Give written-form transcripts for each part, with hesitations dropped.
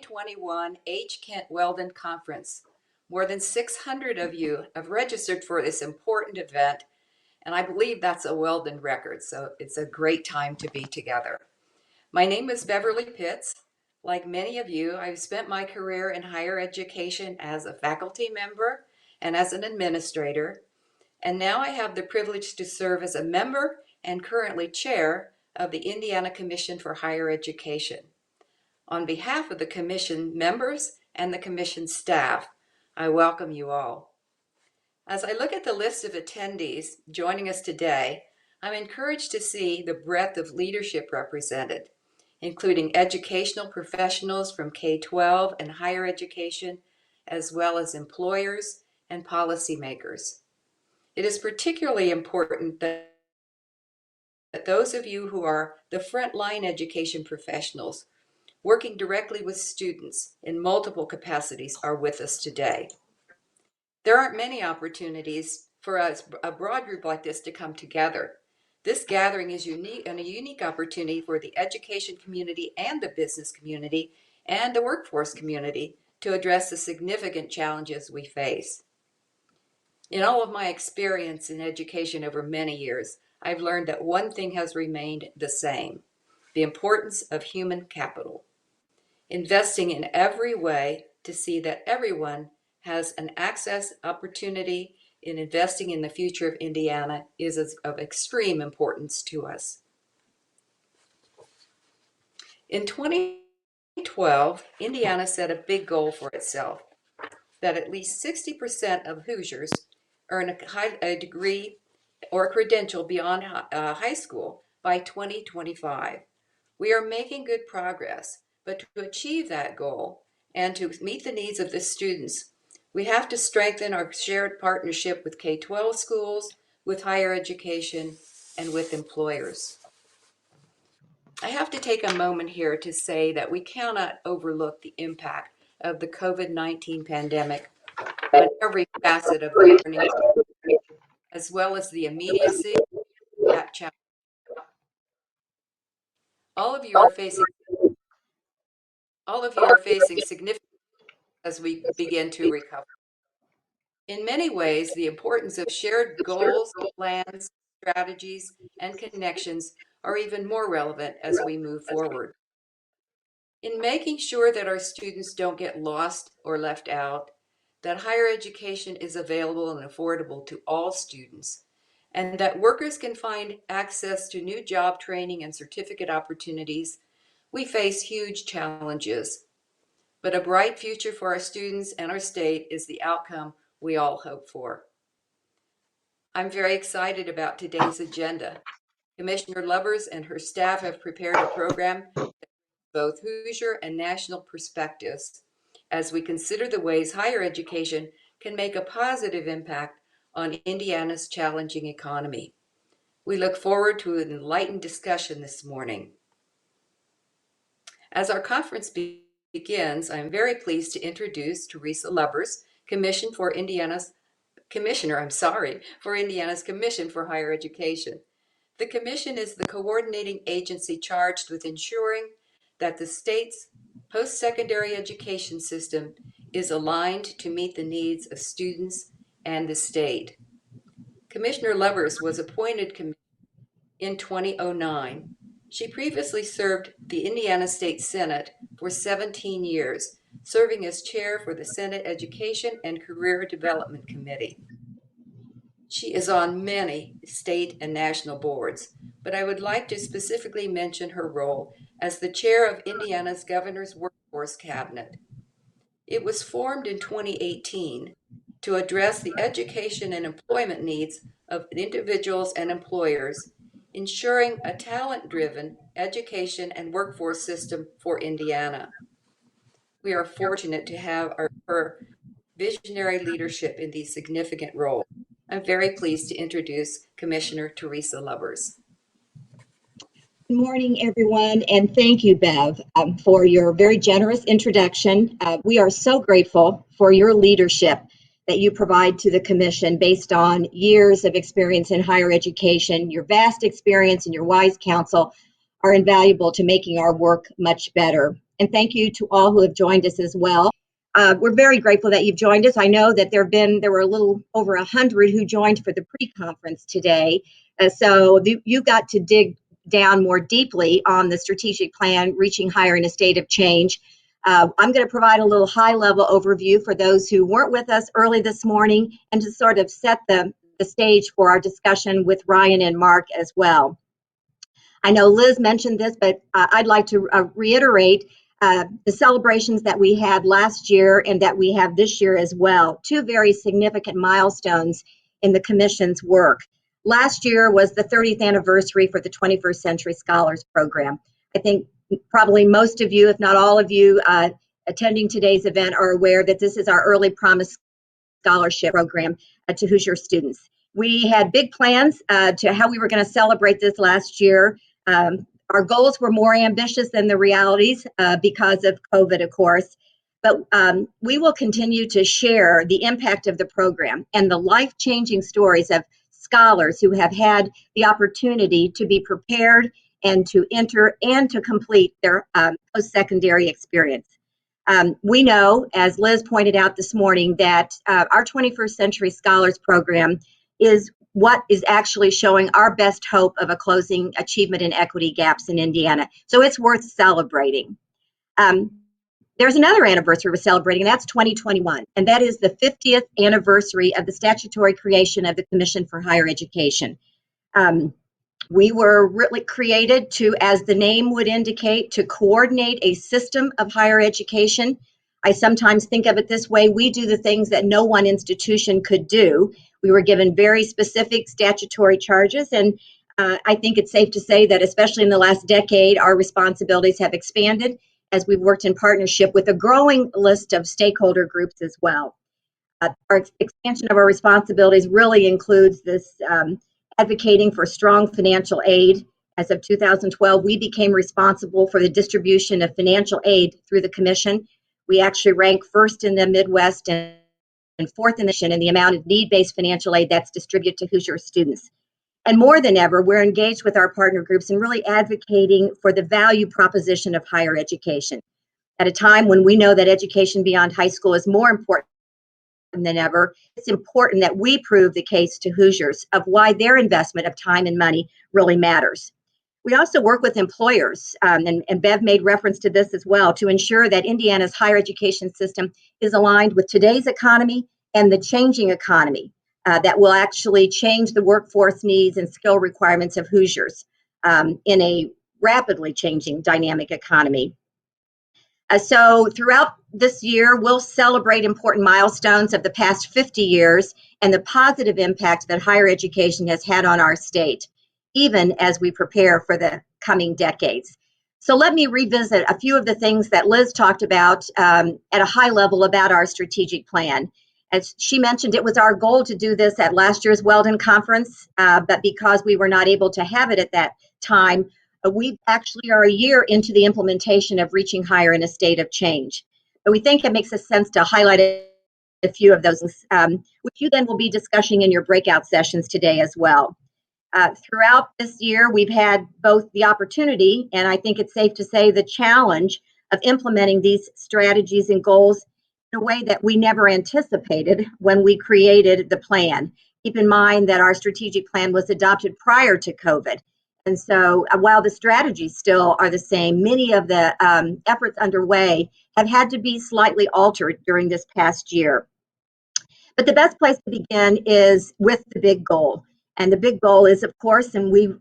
2021 H. Kent Weldon Conference. More than 600 of you have registered for this important event, and I believe that's a Weldon record, so it's a great time to be together. My name is Beverly Pitts. Like many of you, I've spent my career in higher education as a faculty member and as an administrator, and now I have the privilege to serve as a member and currently chair of the Indiana Commission for Higher Education. On behalf of the Commission members and the Commission staff, I welcome you all. As I look at the list of attendees joining us today, I'm encouraged to see the breadth of leadership represented, including educational professionals from K-12 and higher education, as well as employers and policymakers. It is particularly important that those of you who are the frontline education professionals working directly with students in multiple capacities are with us today. There aren't many opportunities for us, a broad group like this, to come together. This gathering is unique and a unique opportunity for the education community and the business community and the workforce community to address the significant challenges we face. In all of my experience in education over many years, I've learned that one thing has remained the same: the importance of human capital. Investing in every way to see that everyone has an access opportunity in investing in the future of Indiana is of extreme importance to us. In 2012, Indiana set a big goal for itself, that at least 60% of Hoosiers earn a degree or a credential beyond high school by 2025. We are making good progress, but to achieve that goal and to meet the needs of the students, we have to strengthen our shared partnership with K-12 schools, with higher education, and with employers. I have to take a moment here to say that we cannot overlook the impact of the COVID-19 pandemic on every facet of the learning, as well as the immediacy of that challenge. All of you are facing significant as we begin to recover. In many ways, the importance of shared goals, plans, strategies, and connections are even more relevant as we move forward. In making sure that our students don't get lost or left out, that higher education is available and affordable to all students, and that workers can find access to new job training and certificate opportunities, we face huge challenges. But a bright future for our students and our state is the outcome we all hope for. I'm very excited about today's agenda. Commissioner Lubbers and her staff have prepared a program that both Hoosier and national perspectives as we consider the ways higher education can make a positive impact on Indiana's challenging economy. We look forward to an enlightened discussion this morning. As our conference begins, I'm very pleased to introduce Teresa Lubbers, Commissioner for Indiana's Commission for Higher Education. The Commission is the coordinating agency charged with ensuring that the state's post-secondary education system is aligned to meet the needs of students and the state. Commissioner Lubbers was appointed in 2009. She previously served the Indiana State Senate for 17 years, serving as chair for the Senate Education and Career Development Committee. She is on many state and national boards, but I would like to specifically mention her role as the chair of Indiana's Governor's Workforce Cabinet. It was formed in 2018 to address the education and employment needs of individuals and employers, ensuring a talent-driven education and workforce system for Indiana. We are fortunate to have her visionary leadership in these significant roles. I'm very pleased to introduce Commissioner Teresa Lubbers. Good morning, everyone, and thank you, Bev, for your very generous introduction. We are so grateful for your leadership that you provide to the Commission based on years of experience in higher education. Your vast experience and your wise counsel are invaluable to making our work much better. and thank you to all who have joined us as well. We're very grateful that you've joined us. I know that there were a little over 100 who joined for the pre-conference today. You got to dig down more deeply on the strategic plan, Reaching Higher in a State of Change. I'm going to provide a little high-level overview for those who weren't with us early this morning, and to sort of set the stage for our discussion with Ryan and Mark as well. I know Liz mentioned this, but I'd like to reiterate the celebrations that we had last year and that we have this year as well. Two very significant milestones in the Commission's work. Last year was the 30th anniversary for the 21st Century Scholars Program. I think probably most of you, if not all of you, attending today's event are aware that this is our Early Promise Scholarship Program to Hoosier students. We had big plans to how we were going to celebrate this last year. Our goals were more ambitious than the realities because of COVID, of course. But we will continue to share the impact of the program and the life-changing stories of scholars who have had the opportunity to be prepared and to enter and to complete their post-secondary experience. We know, as Liz pointed out this morning, that our 21st Century Scholars Program is what is actually showing our best hope of closing achievement and equity gaps in Indiana. So it's worth celebrating. There's another anniversary we're celebrating, and that's 2021, and that is the 50th anniversary of the statutory creation of the Commission for Higher Education. We were really created to, as the name would indicate, to coordinate a system of higher education. I sometimes think of it this way: we do the things that no one institution could do. We were given very specific statutory charges, and I think it's safe to say that, especially in the last decade, our responsibilities have expanded as we've worked in partnership with a growing list of stakeholder groups as well. Our expansion of our responsibilities really includes this advocating for strong financial aid. As of 2012, we became responsible for the distribution of financial aid through the Commission. We actually rank first in the Midwest and fourth in the nation in the amount of need-based financial aid that's distributed to Hoosier students. And more than ever, we're engaged with our partner groups and really advocating for the value proposition of higher education. At a time when we know that education beyond high school is more important than ever, it's important that we prove the case to Hoosiers of why their investment of time and money really matters. We also work with employers, and Bev made reference to this as well, to ensure that Indiana's higher education system is aligned with today's economy and the changing economy that will actually change the workforce needs and skill requirements of Hoosiers in a rapidly changing dynamic economy. So throughout this year, we'll celebrate important milestones of the past 50 years and the positive impact that higher education has had on our state, even as we prepare for the coming decades. So let me revisit a few of the things that Liz talked about at a high level about our strategic plan. As she mentioned, it was our goal to do this at last year's Weldon conference, but because we were not able to have it at that time, we actually are a year into the implementation of Reaching Higher in a State of Change. But we think it makes sense to highlight a few of those, which you then will be discussing in your breakout sessions today as well. Throughout this year, we've had both the opportunity, and I think it's safe to say the challenge, of implementing these strategies and goals in a way that we never anticipated when we created the plan. Keep in mind that our strategic plan was adopted prior to COVID. And so while the strategies still are the same, many of the efforts underway have had to be slightly altered during this past year. But the best place to begin is with the big goal. And the big goal is, of course, and we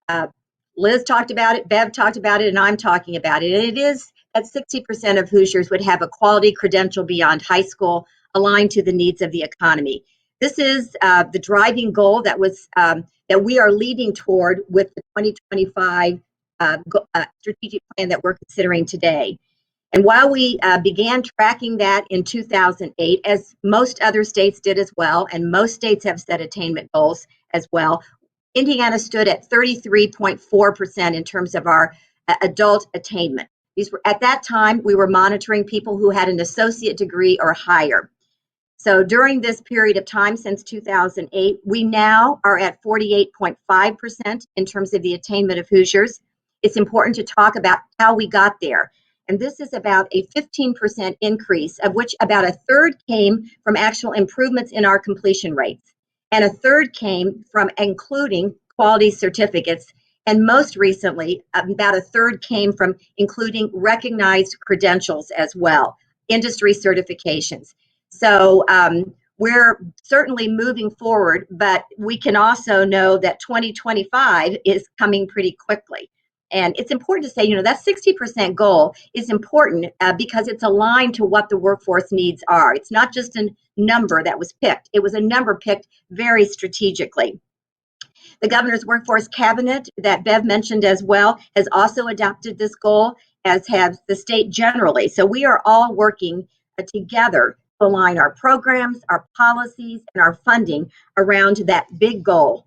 have, Liz talked about it, Bev talked about it, and I'm talking about it. And it is that 60% of Hoosiers would have a quality credential beyond high school aligned to the needs of the economy. This is the driving goal that we are leading toward with the 2025 strategic plan that we're considering today. And while we began tracking that in 2008, as most other states did as well, and most states have set attainment goals as well, Indiana stood at 33.4% in terms of our adult attainment. At that time, we were monitoring people who had an associate degree or higher. So during this period of time since 2008, we now are at 48.5% in terms of the attainment of Hoosiers. It's important to talk about how we got there. And this is about a 15% increase, of which about a third came from actual improvements in our completion rates. And a third came from including quality certificates. And most recently, about a third came from including recognized credentials as well, industry certifications. So we're certainly moving forward, but we can also know that 2025 is coming pretty quickly. And it's important to say, that 60% goal is important because it's aligned to what the workforce needs are. It's not just a number that was picked. It was a number picked very strategically. The governor's workforce cabinet that Bev mentioned as well has also adopted this goal, as have the state generally. So we are all working together to align our programs, our policies, and our funding around that big goal.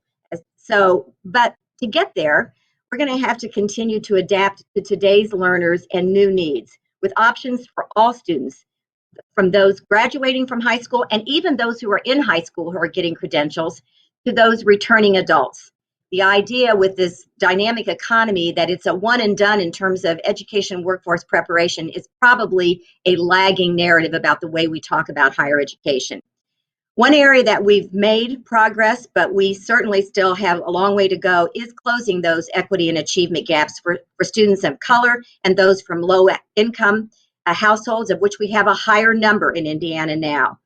So, but to get there, we're going to have to continue to adapt to today's learners and new needs with options for all students, from those graduating from high school and even those who are in high school who are getting credentials to those returning adults. The idea with this dynamic economy that it's a one and done in terms of education workforce preparation is probably a lagging narrative about the way we talk about higher education. One area that we've made progress, but we certainly still have a long way to go, is closing those equity and achievement gaps for students of color and those from low income households, of which we have a higher number in Indiana now.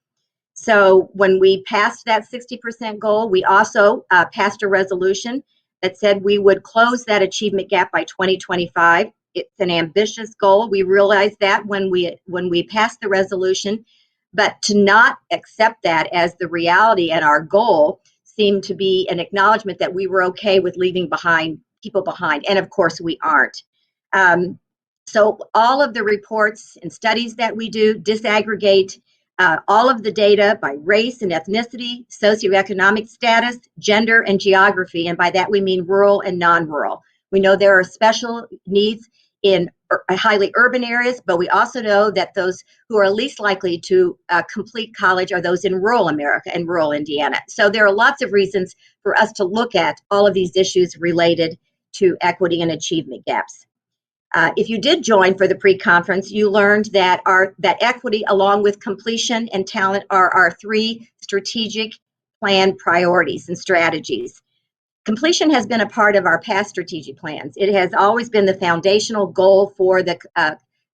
So when we passed that 60% goal, we also passed a resolution that said we would close that achievement gap by 2025. It's an ambitious goal. We realized that when we passed the resolution, but to not accept that as the reality and our goal seemed to be an acknowledgement that we were okay with leaving people behind. And of course we aren't. So all of the reports and studies that we do disaggregate all of the data by race and ethnicity, socioeconomic status, gender, and geography. And by that, we mean rural and non-rural. We know there are special needs in highly urban areas, but we also know that those who are least likely to complete college are those in rural America and rural Indiana. So there are lots of reasons for us to look at all of these issues related to equity and achievement gaps. If you did join for the pre-conference, you learned that equity, along with completion and talent, are our three strategic plan priorities and strategies. Completion has been a part of our past strategic plans. It has always been the foundational goal for the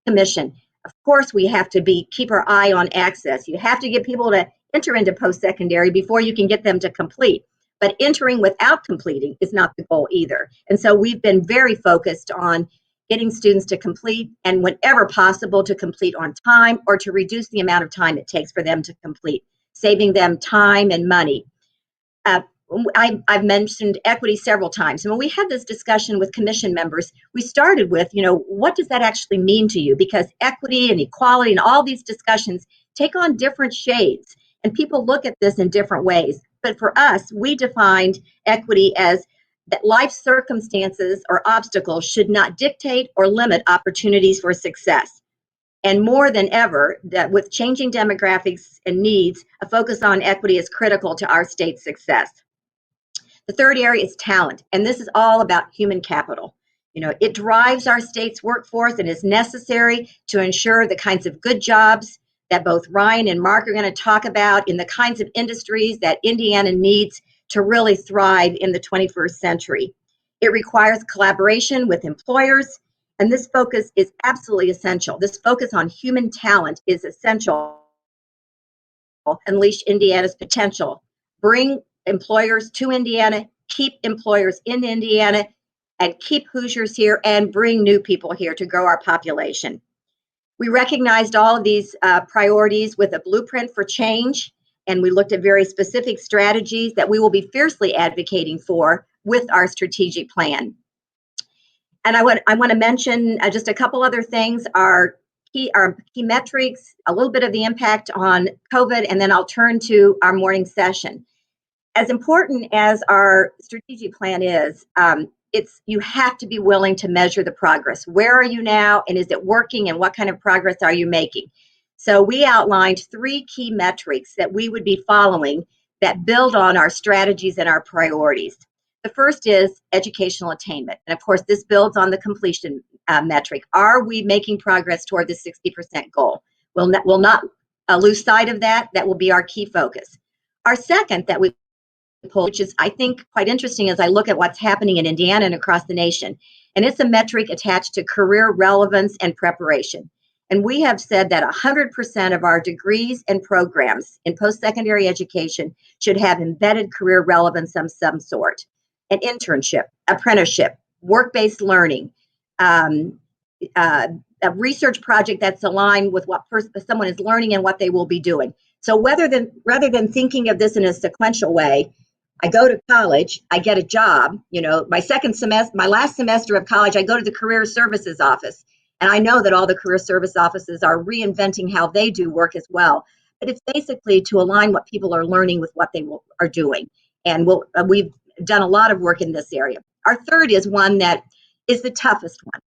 commission. Of course, we have to keep our eye on access. You have to get people to enter into post-secondary before you can get them to complete. But entering without completing is not the goal either. And so we've been very focused on getting students to complete, and whenever possible, to complete on time or to reduce the amount of time it takes for them to complete, saving them time and money. I've mentioned equity several times. And when we had this discussion with commission members, we started with, what does that actually mean to you? Because equity and equality and all these discussions take on different shades, and people look at this in different ways. But for us, we defined equity as that life circumstances or obstacles should not dictate or limit opportunities for success. And more than ever, that with changing demographics and needs, a focus on equity is critical to our state's success. The third area is talent, and this is all about human capital. It drives our state's workforce and is necessary to ensure the kinds of good jobs that both Ryan and Mark are going to talk about in the kinds of industries that Indiana needs to really thrive in the 21st century. It requires collaboration with employers, and this focus is absolutely essential. This focus on human talent is essential to unleash Indiana's potential. Bring employers to Indiana, keep employers in Indiana, and keep Hoosiers here and bring new people here to grow our population. We recognized all of these priorities with a blueprint for change, and we looked at very specific strategies that we will be fiercely advocating for with our strategic plan. And I want to mention just a couple other things, our key metrics, a little bit of the impact on COVID, and then I'll turn to our morning session. As important as our strategic plan is, you have to be willing to measure the progress. Where are you now, and is it working, and what kind of progress are you making? So we outlined 3 key metrics that we would be following that build on our strategies and our priorities. The first is educational attainment. And of course, this builds on the completion metric. Are we making progress toward the 60% goal? We'll not lose sight of that. That will be our key focus. Our second that we pull, which is, I think, quite interesting as I look at what's happening in Indiana and across the nation, and it's a metric attached to career relevance and preparation. And we have said that 100% of our degrees and programs in post-secondary education should have embedded career relevance of some sort. An internship, apprenticeship, work-based learning, a research project that's aligned with what someone is learning and what they will be doing. So rather than thinking of this in a sequential way, I go to college, I get a job, my last semester of college, I go to the career services office. And I know that all the career service offices are reinventing how they do work as well. But it's basically to align what people are learning with what they are doing. And we've done a lot of work in this area. Our third is one that is the toughest one.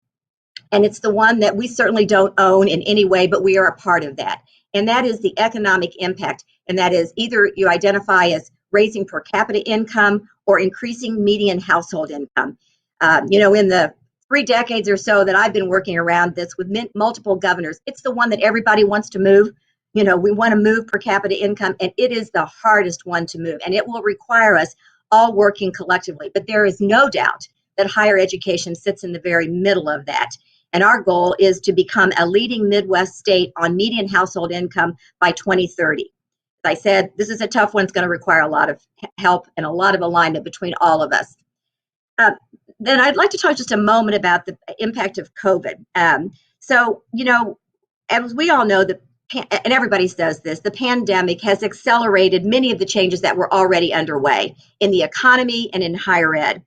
And it's the one that we certainly don't own in any way, but we are a part of that. And that is the economic impact. And that is either you identify as raising per capita income or increasing median household income. In the 3 decades or so that I've been working around this with multiple governors, it's the one that everybody wants to move. We want to move per capita income, and it is the hardest one to move. And it will require us all working collectively. But there is no doubt that higher education sits in the very middle of that. And our goal is to become a leading Midwest state on median household income by 2030. As I said, this is a tough one. It's going to require a lot of help and a lot of alignment between all of us. Then I'd like to talk just a moment about the impact of COVID. As we all know, and everybody says this, the pandemic has accelerated many of the changes that were already underway in the economy and in higher ed.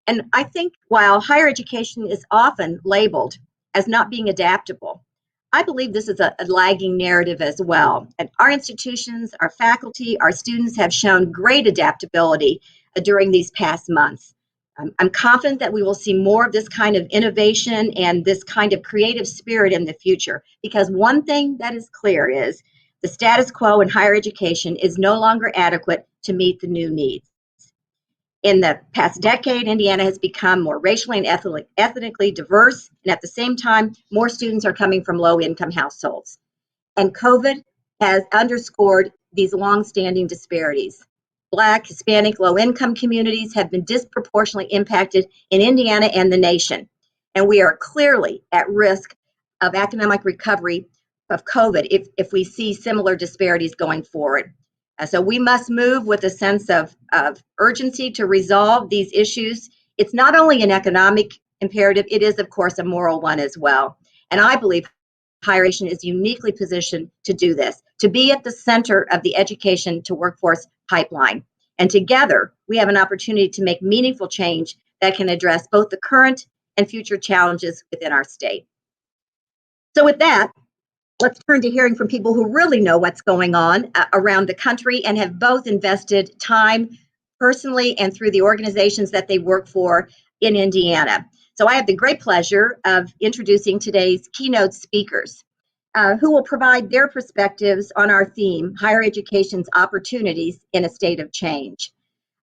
And I think while higher education is often labeled as not being adaptable, I believe this is a lagging narrative as well. And our institutions, our faculty, our students have shown great adaptability during these past months. I'm confident that we will see more of this kind of innovation and this kind of creative spirit in the future, because one thing that is clear is the status quo in higher education is no longer adequate to meet the new needs. In the past decade, Indiana has become more racially and ethnically diverse, and at the same time, more students are coming from low-income households. And COVID has underscored these long-standing disparities. Black, Hispanic, low-income communities have been disproportionately impacted in Indiana and the nation. And we are clearly at risk of economic recovery of COVID if we see similar disparities going forward. So we must move with a sense of urgency to resolve these issues. It's not only an economic imperative, it is, of course, a moral one as well. And I believe higher education is uniquely positioned to do this, to be at the center of the education to workforce pipeline. And together, we have an opportunity to make meaningful change that can address both the current and future challenges within our state. So with that, let's turn to hearing from people who really know what's going on around the country and have both invested time personally and through the organizations that they work for in Indiana. So I have the great pleasure of introducing today's keynote speakers who will provide their perspectives on our theme, higher education's opportunities in a state of change.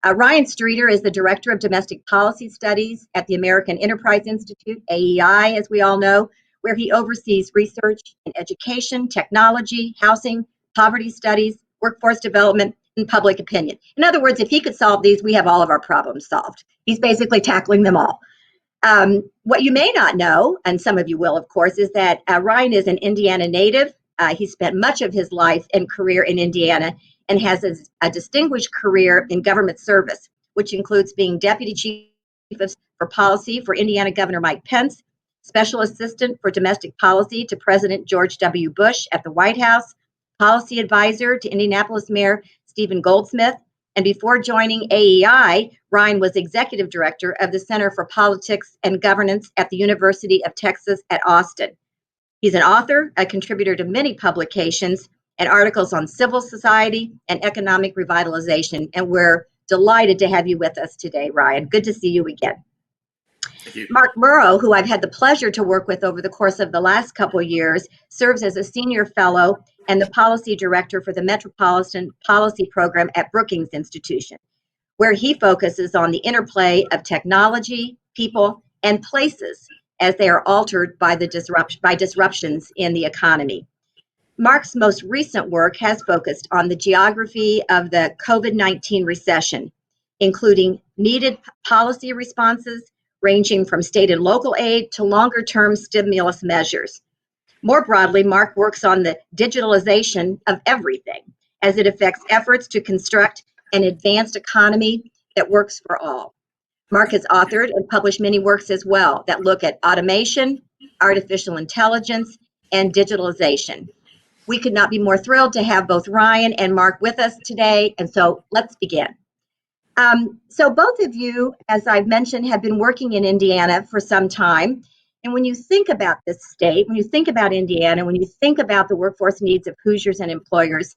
Ryan Streeter is the Director of Domestic Policy Studies at the American Enterprise Institute, AEI, as we all know, where he oversees research in education, technology, housing, poverty studies, workforce development, and public opinion. In other words, if he could solve these, we have all of our problems solved. He's basically tackling them all. What you may not know, and some of you will, of course, is that Ryan is an Indiana native. He spent much of his life and career in Indiana and has a distinguished career in government service, which includes being Deputy Chief for Policy for Indiana Governor Mike Pence, Special Assistant for Domestic Policy to President George W. Bush at the White House, Policy Advisor to Indianapolis Mayor Stephen Goldsmith, and before joining AEI, Ryan was Executive Director of the Center for Politics and Governance at the University of Texas at Austin. He's an author, a contributor to many publications and articles on civil society and economic revitalization, and we're delighted to have you with us today, Ryan. Good to see you again. Thank you. Mark Murrow, who I've had the pleasure to work with over the course of the last couple of years, serves as a senior fellow and the policy director for the Metropolitan Policy Program at Brookings Institution, where he focuses on the interplay of technology, people, and places as they are altered by disruptions in the economy. Mark's most recent work has focused on the geography of the COVID-19 recession, including needed policy responses ranging from state and local aid to longer-term stimulus measures. More broadly, Mark works on the digitalization of everything as it affects efforts to construct an advanced economy that works for all. Mark has authored and published many works as well that look at automation, artificial intelligence, and digitalization. We could not be more thrilled to have both Ryan and Mark with us today, and so let's begin. So both of you, as I've mentioned, have been working in Indiana for some time. And when you think about this state, when you think about Indiana, when you think about the workforce needs of Hoosiers and employers,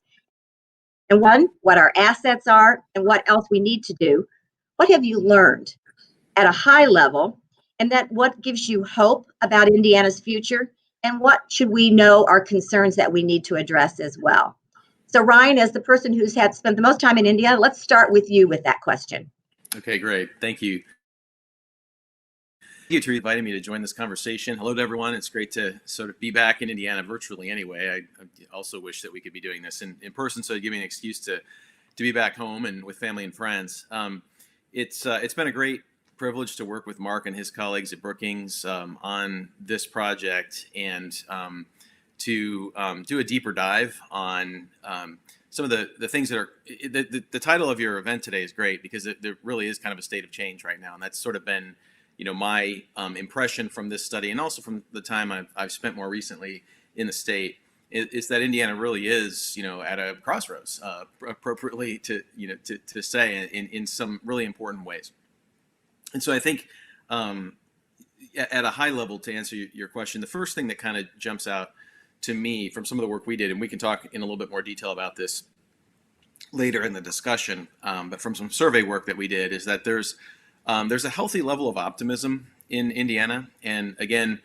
and what our assets are and what else we need to do, what have you learned at a high level? And that what gives you hope about Indiana's future? And what should we know are concerns that we need to address as well? So Ryan, as the person who's spent the most time in Indiana, let's start with you with that question. Okay, great. Thank you. Thank you, Teresa, for inviting me to join this conversation. Hello to everyone. It's great to sort of be back in Indiana virtually anyway. I also wish that we could be doing this in person, so it'd give me an excuse to be back home and with family and friends. It's been a great privilege to work with Mark and his colleagues at Brookings on this project and to do a deeper dive on some of the things that are the title of your event today is great because there really is kind of a state of change right now, and that's sort of been my impression from this study and also from the time I've spent more recently in the state is that Indiana really is at a crossroads, appropriately to say in some really important ways. And so I think at a high level, to answer your question, the first thing that kind of jumps out to me from some of the work we did, and we can talk in a little bit more detail about this later in the discussion, but from some survey work that we did, is that there's a healthy level of optimism in Indiana. And again,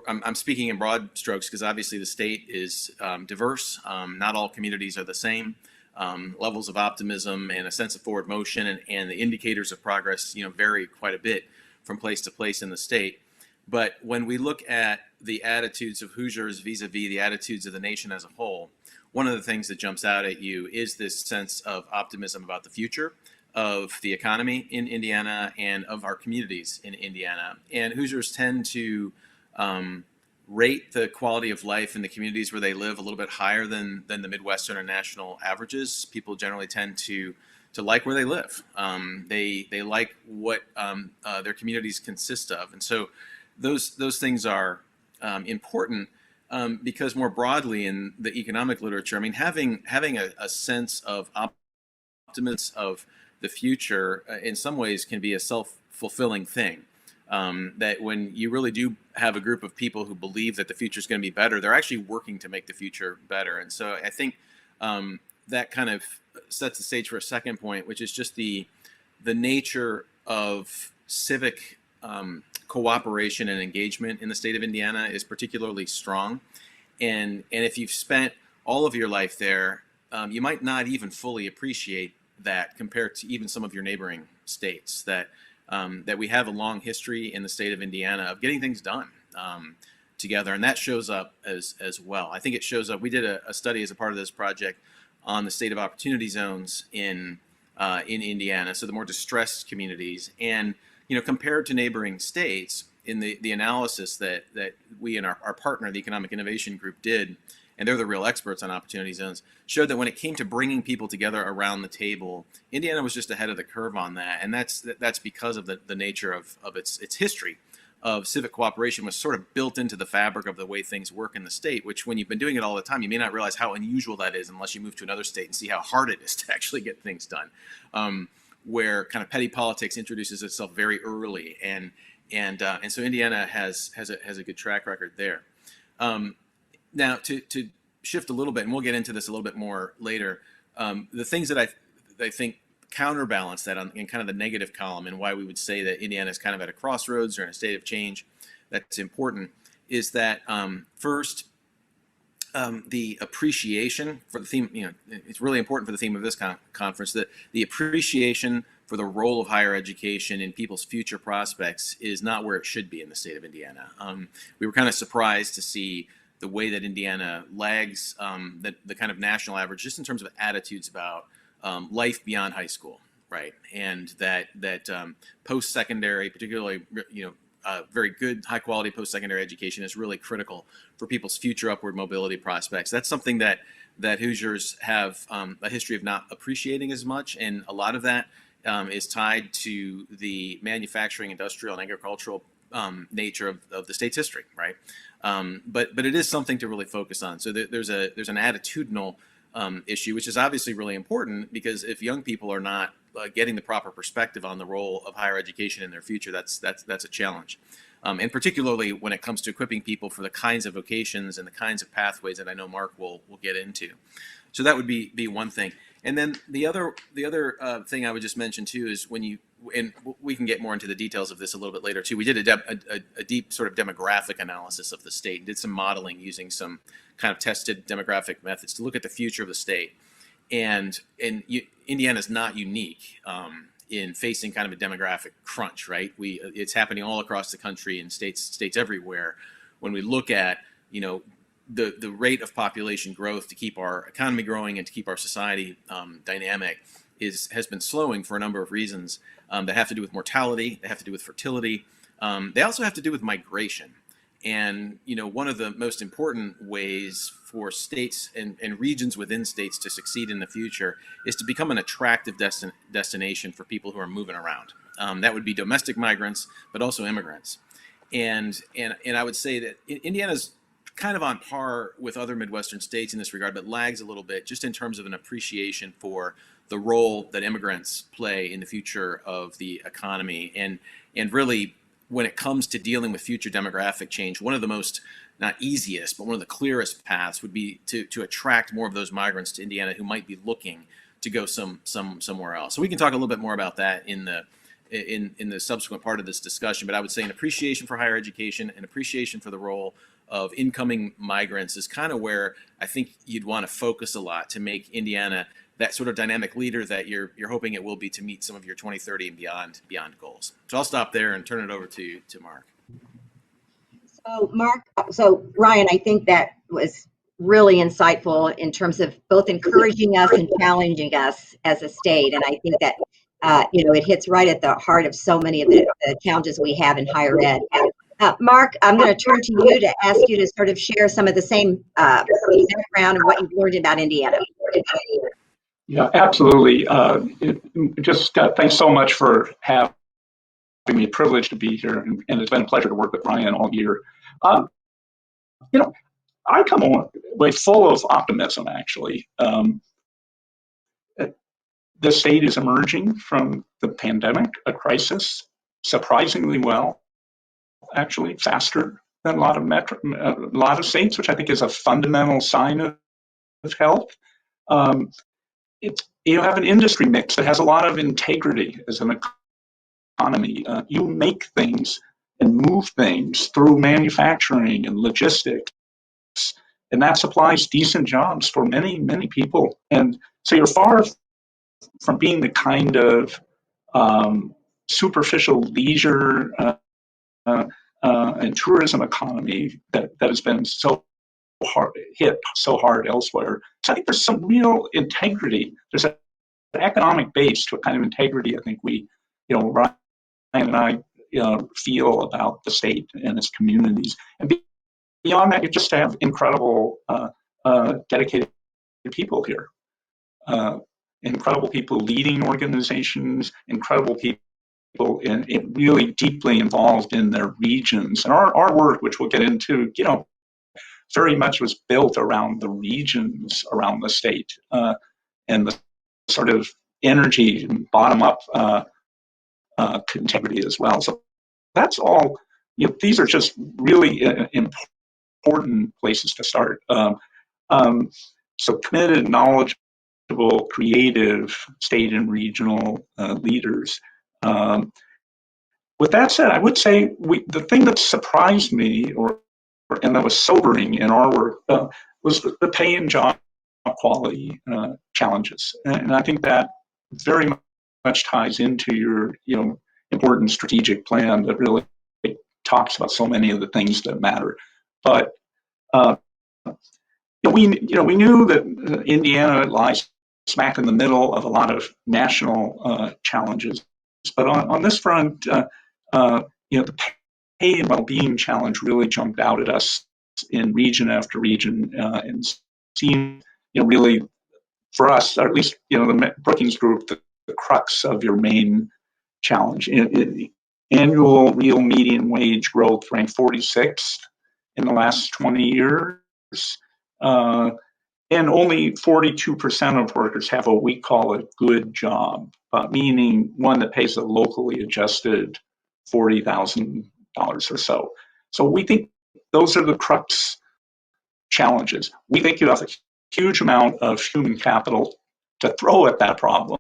I'm speaking in broad strokes because obviously the state is diverse. Not all communities are the same. Levels of optimism and a sense of forward motion and the indicators of progress, vary quite a bit from place to place in the state. But when we look at the attitudes of Hoosiers vis-a-vis the attitudes of the nation as a whole, one of the things that jumps out at you is this sense of optimism about the future of the economy in Indiana and of our communities in Indiana. And Hoosiers tend to rate the quality of life in the communities where they live a little bit higher than the Midwestern and national averages. People generally tend to like where they live. They like what their communities consist of. And so those things are important because more broadly in the economic literature, I mean, having a sense of optimism of the future in some ways can be a self-fulfilling thing. That when you really do have a group of people who believe that the future is going to be better, they're actually working to make the future better. And so I think that kind of sets the stage for a second point, which is just the nature of civic cooperation and engagement in the state of Indiana is particularly strong. And if you've spent all of your life there, you might not even fully appreciate that compared to even some of your neighboring states, that we have a long history in the state of Indiana of getting things done together. And that shows up as well. I think it shows up. We did a study as a part of this project on the state of opportunity zones in Indiana, so the more distressed communities. And compared to neighboring states, in the analysis that we and our partner, the Economic Innovation Group, did, and they're the real experts on opportunity zones, showed that when it came to bringing people together around the table, Indiana was just ahead of the curve on that. And that's because of the nature of its history of civic cooperation was sort of built into the fabric of the way things work in the state, which when you've been doing it all the time, you may not realize how unusual that is unless you move to another state and see how hard it is to actually get things done, where kind of petty politics introduces itself very early. And so Indiana has a good track record there. Now, to shift a little bit, and we'll get into this a little bit more later, the things that I think counterbalance that in kind of the negative column and why we would say that Indiana is kind of at a crossroads or in a state of change that's important is that first, the appreciation for the theme, it's really important for the theme of this conference, that the appreciation for the role of higher education in people's future prospects is not where it should be in the state of Indiana. We were kind of surprised to see the way that Indiana lags the kind of national average, just in terms of attitudes about life beyond high school, right? And that post-secondary, particularly, very good, high-quality post-secondary education is really critical for people's future upward mobility prospects. That's something that Hoosiers have a history of not appreciating as much, and a lot of that is tied to the manufacturing, industrial, and agricultural nature of the state's history, right? But it is something to really focus on. So there's an attitudinal issue, which is obviously really important, because if young people are not getting the proper perspective on the role of higher education in their future, that's a challenge. And particularly when it comes to equipping people for the kinds of vocations and the kinds of pathways that I know Mark will get into. So that would be one thing. And then the other thing I would just mention too is and we can get more into the details of this a little bit later too. We did a deep sort of demographic analysis of the state, did some modeling using some kind of tested demographic methods to look at the future of the state. And Indiana is not unique in facing kind of a demographic crunch, right? It's happening all across the country in states everywhere. When we look at the rate of population growth to keep our economy growing and to keep our society dynamic has been slowing for a number of reasons that have to do with mortality, they have to do with fertility, they also have to do with migration. And one of the most important ways for states and regions within states to succeed in the future is to become an attractive destination for people who are moving around. That would be domestic migrants, but also immigrants. And I would say that Indiana's kind of on par with other Midwestern states in this regard, but lags a little bit just in terms of an appreciation for the role that immigrants play in the future of the economy. And really, when it comes to dealing with future demographic change, one of the most, not easiest, but one of the clearest paths would be to attract more of those migrants to Indiana who might be looking to go somewhere else. So we can talk a little bit more about that in the subsequent part of this discussion. But I would say an appreciation for higher education, an appreciation for the role of incoming migrants is kind of where I think you'd want to focus a lot to make Indiana that sort of dynamic leader that you're hoping it will be to meet some of your 2030 and beyond goals. So I'll stop there and turn it over to Mark. So Ryan, I think that was really insightful in terms of both encouraging us and challenging us as a state. And I think that it hits right at the heart of so many of the challenges we have in higher ed. Mark, I'm going to turn to you to ask you to sort of share some of the same background and what you've learned about Indiana. Yeah, absolutely. Thanks so much for having me. A privilege to be here, and it's been a pleasure to work with Ryan all year. I come away full of optimism, actually. The state is emerging from the pandemic, a crisis, surprisingly well, actually faster than a lot of states, which I think is a fundamental sign of health. You have an industry mix that has a lot of integrity as an economy. You make things and move things through manufacturing and logistics, and that supplies decent jobs for many, many people. And so you're far from being the kind of superficial leisure and tourism economy that has been hit so hard elsewhere. So I think there's some real integrity. There's an economic base to a kind of integrity I think Ryan and I feel about the state and its communities. And beyond that, you just have incredible dedicated people here. Incredible people leading organizations, incredible people really deeply involved in their regions. And our work, which we'll get into, very much was built around the regions around the state and the sort of energy and bottom-up integrity as well. So that's all. These are just really important places to start. So committed, knowledgeable, creative state and regional leaders. With that said, I would say the thing that surprised me, and that was sobering in our work, was the pay and job quality challenges. And I think that very much ties into your, important strategic plan that really talks about so many of the things that matter. But we knew that Indiana lies smack in the middle of a lot of national challenges. But on this front, the pay and well-being challenge really jumped out at us in region after region, and seemed, really for us, or at least, the Brookings Group, the crux of your main challenge. Annual real median wage growth ranked 46th in the last 20 years. And only 42% of workers have what we call a good job, meaning one that pays a locally adjusted $40,000 or so. So we think those are the crux challenges. We think you have a huge amount of human capital to throw at that problem,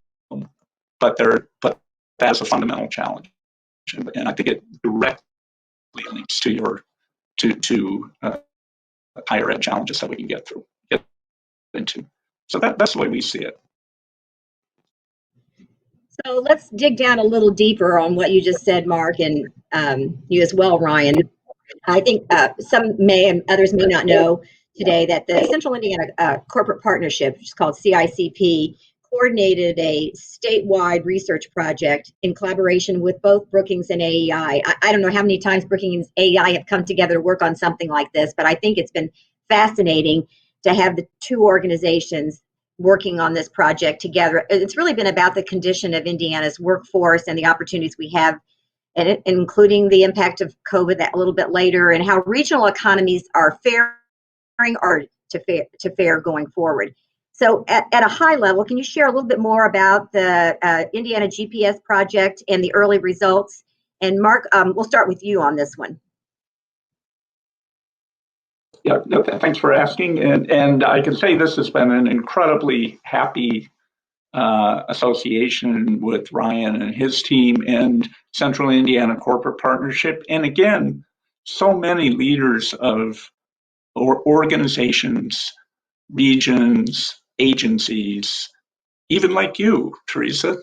but that's a fundamental challenge, and I think it directly links to your higher ed challenges that we can get into. So that's the way we see it. So let's dig down a little deeper on what you just said, Mark, and you as well, Ryan. I think some may and others may not know today that the Central Indiana Corporate Partnership, which is called CICP, coordinated a statewide research project in collaboration with both Brookings and AEI. I don't know how many times Brookings and AEI have come together to work on something like this, but I think it's been fascinating to have the two organizations working on this project together. It's really been about the condition of Indiana's workforce and the opportunities we have, and including the impact of COVID that a little bit later, and how regional economies are faring or to fare going forward. So at a high level, can you share a little bit more about the Indiana GPS project and the early results? And Mark, we'll start with you on this one. Yeah, no, thanks for asking. And I can say this has been an incredibly happy association with Ryan and his team and Central Indiana Corporate Partnership. And again, so many leaders of organizations, regions, agencies, even like you, Teresa.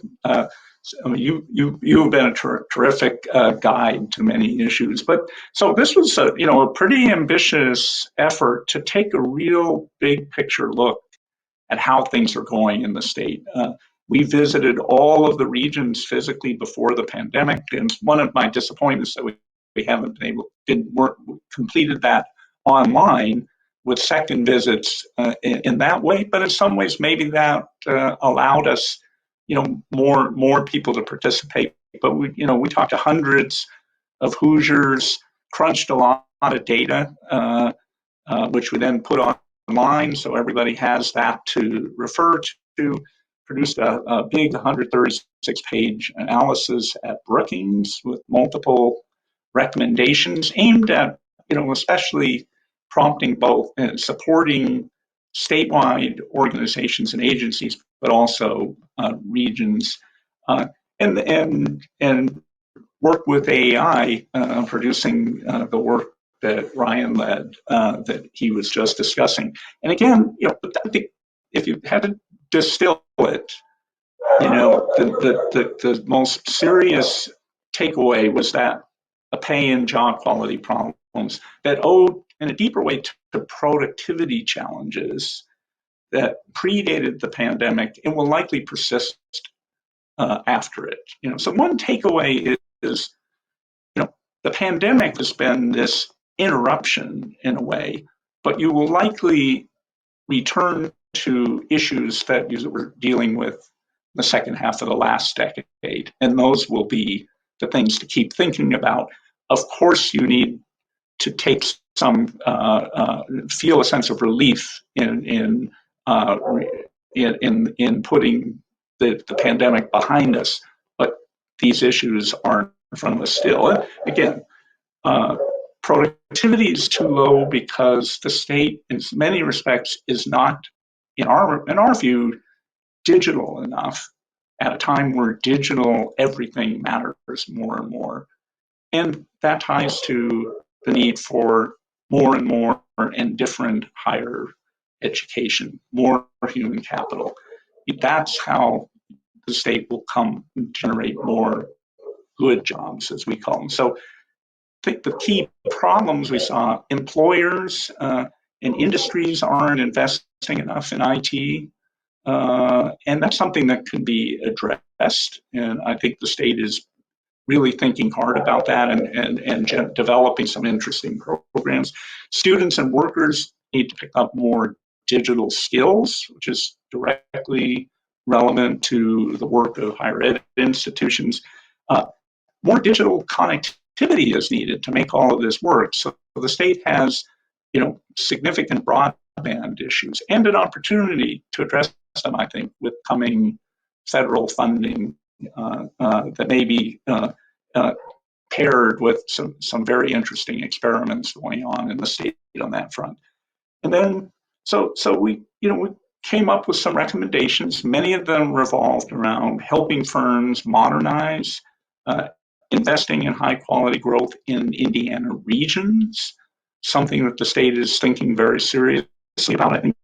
You have been a terrific guide to many issues. But so this was a pretty ambitious effort to take a real big picture look at how things are going in the state. We visited all of the regions physically before the pandemic, and one of my disappointments that we haven't completed that online with second visits in that way. But in some ways, maybe that allowed us, more people to participate. But we talked to hundreds of Hoosiers, crunched a lot of data, which we then put online, so everybody has that to refer to. Produced a big 136-page analysis at Brookings with multiple recommendations aimed at, especially prompting both supporting statewide organizations and agencies, but also regions, and work with AEI, producing the work that Ryan led, that he was just discussing. And again, I think if you had to distill it, the most serious takeaway was that a pay and job quality problems that owed in a deeper way to productivity challenges that predated the pandemic and will likely persist after it. So one takeaway is, the pandemic has been this interruption in a way, but you will likely return to issues that you were dealing with the second half of the last decade, and those will be the things to keep thinking about. Of course, you need to take some feel a sense of relief in putting the pandemic behind us, but these issues aren't in front of us still. Again, productivity is too low because the state, in many respects, is not, in our view, digital enough at a time where digital everything matters more and more. And that ties to the need for more and more and different higher education, more human capital. That's how the state will come and generate more good jobs, as we call them. So I think the key problems we saw, employers and industries aren't investing enough in IT. And that's something that can be addressed. And I think the state is really thinking hard about that and developing some interesting programs. Students and workers need to pick up more digital skills, which is directly relevant to the work of higher ed institutions. More digital connectivity is needed to make all of this work. So the state has, significant broadband issues and an opportunity to address them, I think, with coming federal funding that may be paired with some very interesting experiments going on in the state on that front. And then, so we came up with some recommendations. Many of them revolved around helping firms modernize, investing in high quality growth in Indiana regions, something that the state is thinking very seriously about. I think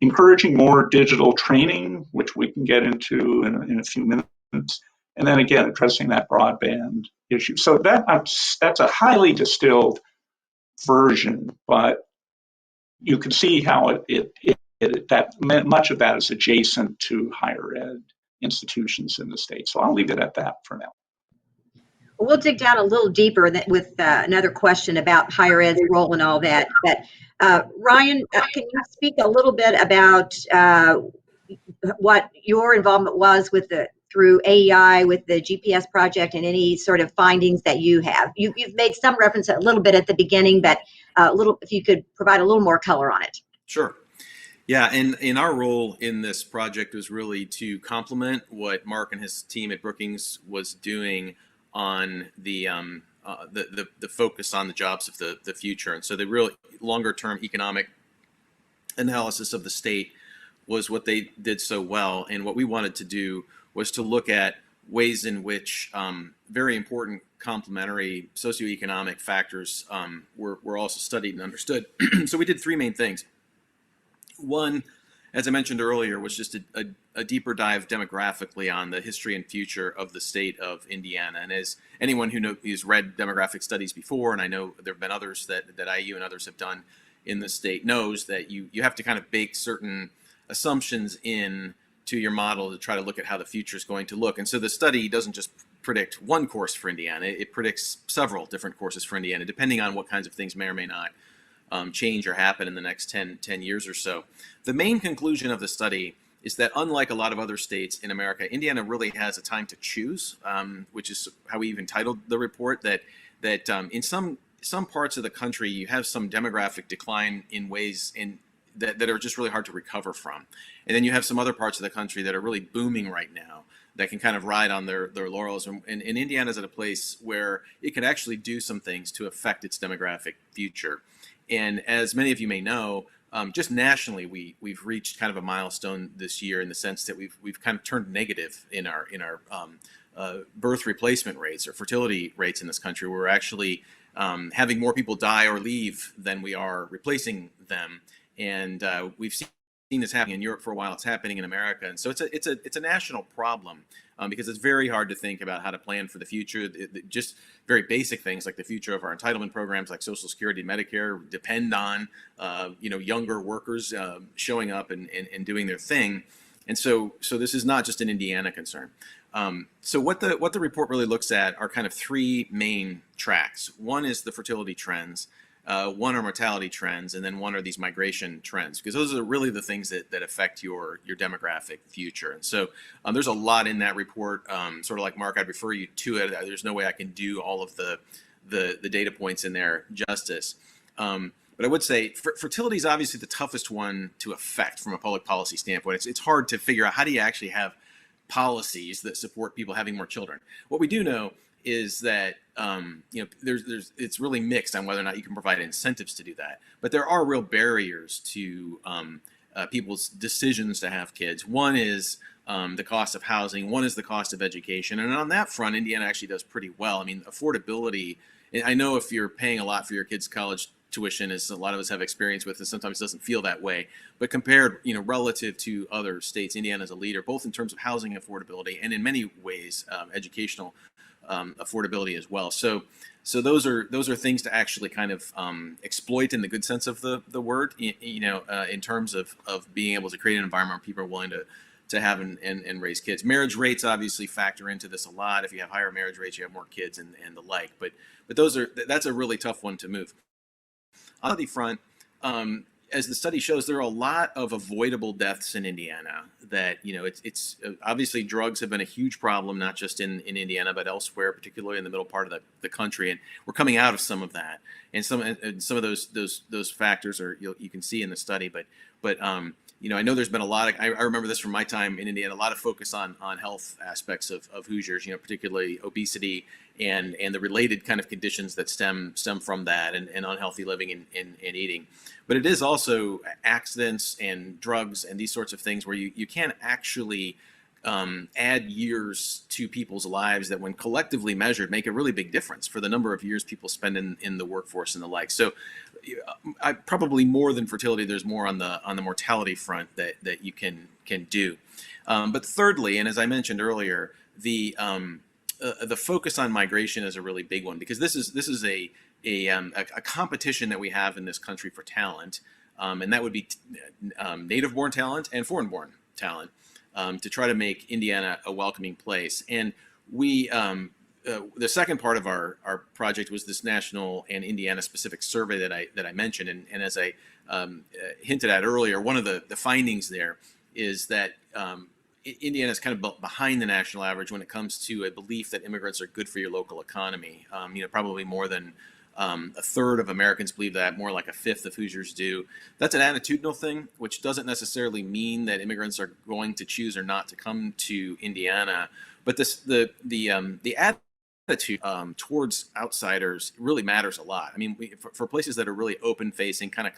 encouraging more digital training, which we can get into in a few minutes, and then again addressing that broadband issue. So that's a highly distilled version, but you can see how that much of that is adjacent to higher ed institutions in the state. So I'll leave it at that for now. We'll dig down a little deeper with another question about higher ed's role and all that. But Ryan, can you speak a little bit about what your involvement was through AEI with the GPS project and any sort of findings that you have? You've made some reference a little bit at the beginning, but if you could provide a little more color on it. Sure. Yeah, and in our role in this project was really to complement what Mark and his team at Brookings was doing on the focus on the jobs of the future. And so the real longer term economic analysis of the state was what they did so well. And what we wanted to do was to look at ways in which very important complementary socioeconomic factors were also studied and understood. So we did three main things. One, as I mentioned earlier, was just a deeper dive demographically on the history and future of the state of Indiana. And as anyone who's read demographic studies before, and I know there have been others that IU and others have done in the state, knows that you have to kind of bake certain assumptions in to your model to try to look at how the future is going to look. And so the study doesn't just predict one course for Indiana, it predicts several different courses for Indiana, depending on what kinds of things may or may not change or happen in the next 10 years or so. The main conclusion of the study is that unlike a lot of other states in America, Indiana really has a time to choose, which is how we even titled the report, that in some parts of the country, you have some demographic decline in ways that are just really hard to recover from. And then you have some other parts of the country that are really booming right now that can kind of ride on their laurels. And Indiana's at a place where it can actually do some things to affect its demographic future. And as many of you may know, just nationally, we've reached kind of a milestone this year in the sense that we've kind of turned negative in our birth replacement rates or fertility rates in this country. We're actually having more people die or leave than we are replacing them, and we've seen this happening in Europe for a while. It's happening in America, and so it's a national problem because it's very hard to think about how to plan for the future. Just very basic things like the future of our entitlement programs, like Social Security and Medicare, depend on younger workers showing up and doing their thing. And so this is not just an Indiana concern. So what the report really looks at are kind of three main tracks. One is the fertility trends. One are mortality trends, and then one are these migration trends, because those are really the things that affect your demographic future. And so there's a lot in that report. Sort of like Mark, I'd refer you to it. There's no way I can do all of the data points in there justice. But I would say fertility is obviously the toughest one to affect from a public policy standpoint. It's hard to figure out how do you actually have policies that support people having more children. What we do know is that it's really mixed on whether or not you can provide incentives to do that. But there are real barriers to people's decisions to have kids. One is the cost of housing. One is the cost of education. And on that front, Indiana actually does pretty well. I mean, affordability. I know if you're paying a lot for your kids' college tuition, as a lot of us have experience with, and sometimes doesn't feel that way. But compared, relative to other states, Indiana is a leader, both in terms of housing affordability and in many ways educational affordability as well. So those are things to actually kind of exploit in the good sense of the word, in terms of being able to create an environment where people are willing to have and raise kids. Marriage rates obviously factor into this a lot. If you have higher marriage rates, you have more kids and the like. But that's a really tough one to move. On the front, as the study shows, there are a lot of avoidable deaths in Indiana. That it's obviously drugs have been a huge problem, not just in Indiana but elsewhere, particularly in the middle part of the country. And we're coming out of some of that, and some of those factors are you can see in the study. But I know there's been a lot of, I remember this from my time in Indiana, a lot of focus on health aspects of Hoosiers, particularly obesity and the related kind of conditions that stem from that, and unhealthy living and eating. But it is also accidents and drugs and these sorts of things where you can actually add years to people's lives that, when collectively measured, make a really big difference for the number of years people spend in the workforce and the like. So I probably more than fertility, there's more on the mortality front that you can do. But thirdly, and as I mentioned earlier, the focus on migration is a really big one, because this is a competition that we have in this country for talent, and that would be native-born talent and foreign-born talent, to try to make Indiana a welcoming place. And we, the second part of our project was this national and Indiana-specific survey that I mentioned, and as I hinted at earlier, one of the findings there is that Indiana is kind of behind the national average when it comes to a belief that immigrants are good for your local economy. Probably more than a third of Americans believe that, more like a fifth of Hoosiers do. That's an attitudinal thing, which doesn't necessarily mean that immigrants are going to choose or not to come to Indiana. But the attitude towards outsiders really matters a lot. I mean, for places that are really open-facing, kind of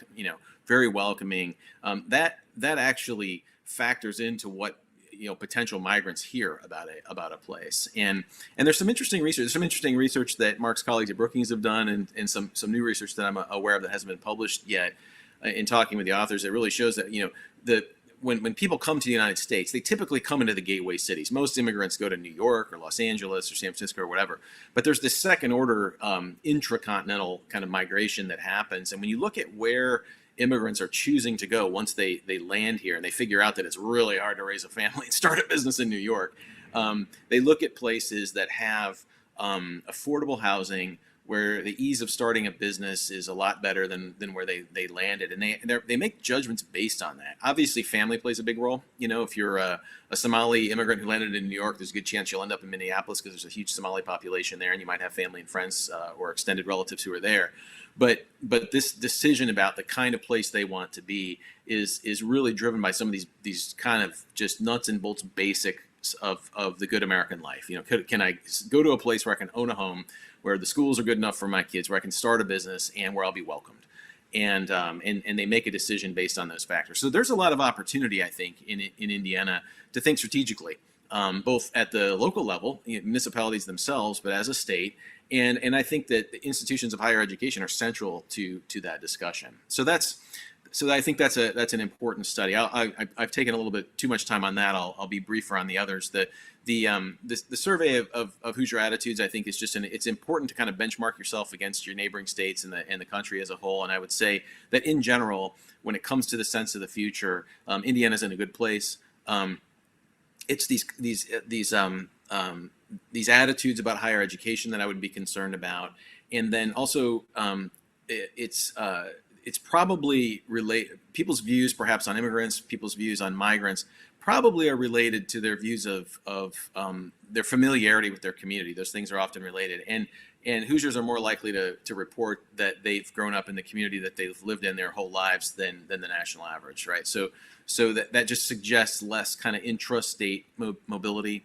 very welcoming, that actually factors into what potential migrants hear about a place. And there's some interesting research. There's some interesting research that Mark's colleagues at Brookings have done, and some new research that I'm aware of that hasn't been published yet. In talking with the authors, it really shows that when people come to the United States, they typically come into the gateway cities. Most immigrants go to New York or Los Angeles or San Francisco or whatever. But there's this second order intracontinental kind of migration that happens. And when you look at where immigrants are choosing to go once they land here and they figure out that it's really hard to raise a family and start a business in New York, they look at places that have affordable housing, where the ease of starting a business is a lot better than where they landed, and they make judgments based on that. Obviously, family plays a big role. If you're a Somali immigrant who landed in New York, there's a good chance you'll end up in Minneapolis, because there's a huge Somali population there, and you might have family and friends or extended relatives who are there. But this decision about the kind of place they want to be is really driven by some of these kind of just nuts and bolts basics of the good American life. Can I go to a place where I can own a home, where the schools are good enough for my kids, where I can start a business, and where I'll be welcomed? And they make a decision based on those factors. So there's a lot of opportunity, I think, in Indiana to think strategically, both at the local level, municipalities themselves, but as a state. And I think that the institutions of higher education are central to that discussion. So I think that's an important study. I've taken a little bit too much time on that. I'll be briefer on the others. The survey of Hoosier attitudes, I think, is it's important to kind of benchmark yourself against your neighboring states and the country as a whole. And I would say that in general, when it comes to the sense of the future, Indiana's in a good place. It's these attitudes about higher education that I would be concerned about, and then also it's probably people's views perhaps on immigrants, people's views on migrants probably are related to their views of their familiarity with their community. Those things are often related, and Hoosiers are more likely to report that they've grown up in the community that they've lived in their whole lives than the national average, right? So that just suggests less kind of intrastate mobility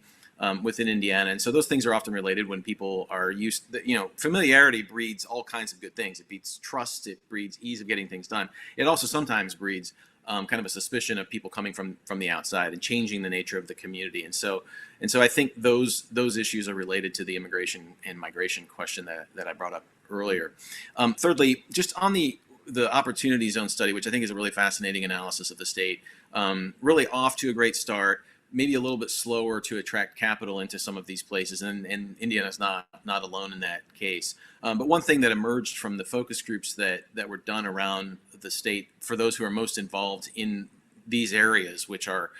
within Indiana. And so those things are often related when people are used, familiarity breeds all kinds of good things. It breeds trust, it breeds ease of getting things done. It also sometimes breeds kind of a suspicion of people coming from the outside and changing the nature of the community. And so I think those issues are related to the immigration and migration question that I brought up earlier. Thirdly, just on the opportunity zone study, which I think is a really fascinating analysis of the state, really off to a great start. Maybe a little bit slower to attract capital into some of these places, and Indiana's not alone in that case. But one thing that emerged from the focus groups that were done around the state for those who are most involved in these areas, which are,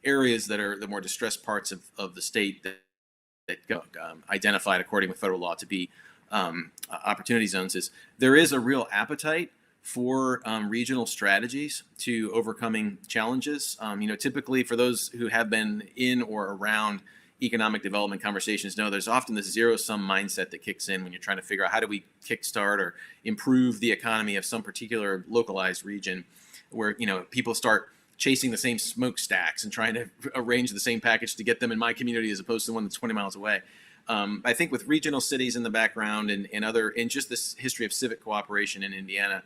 areas that are the more distressed parts of the state that go identified according with federal law to be opportunity zones, is there is a real appetite for regional strategies to overcoming challenges. Typically for those who have been in or around economic development conversations know there's often this zero-sum mindset that kicks in when you're trying to figure out how do we kickstart or improve the economy of some particular localized region, where people start chasing the same smokestacks and trying to arrange the same package to get them in my community as opposed to one that's 20 miles away. I think with regional cities in the background and just this history of civic cooperation in Indiana,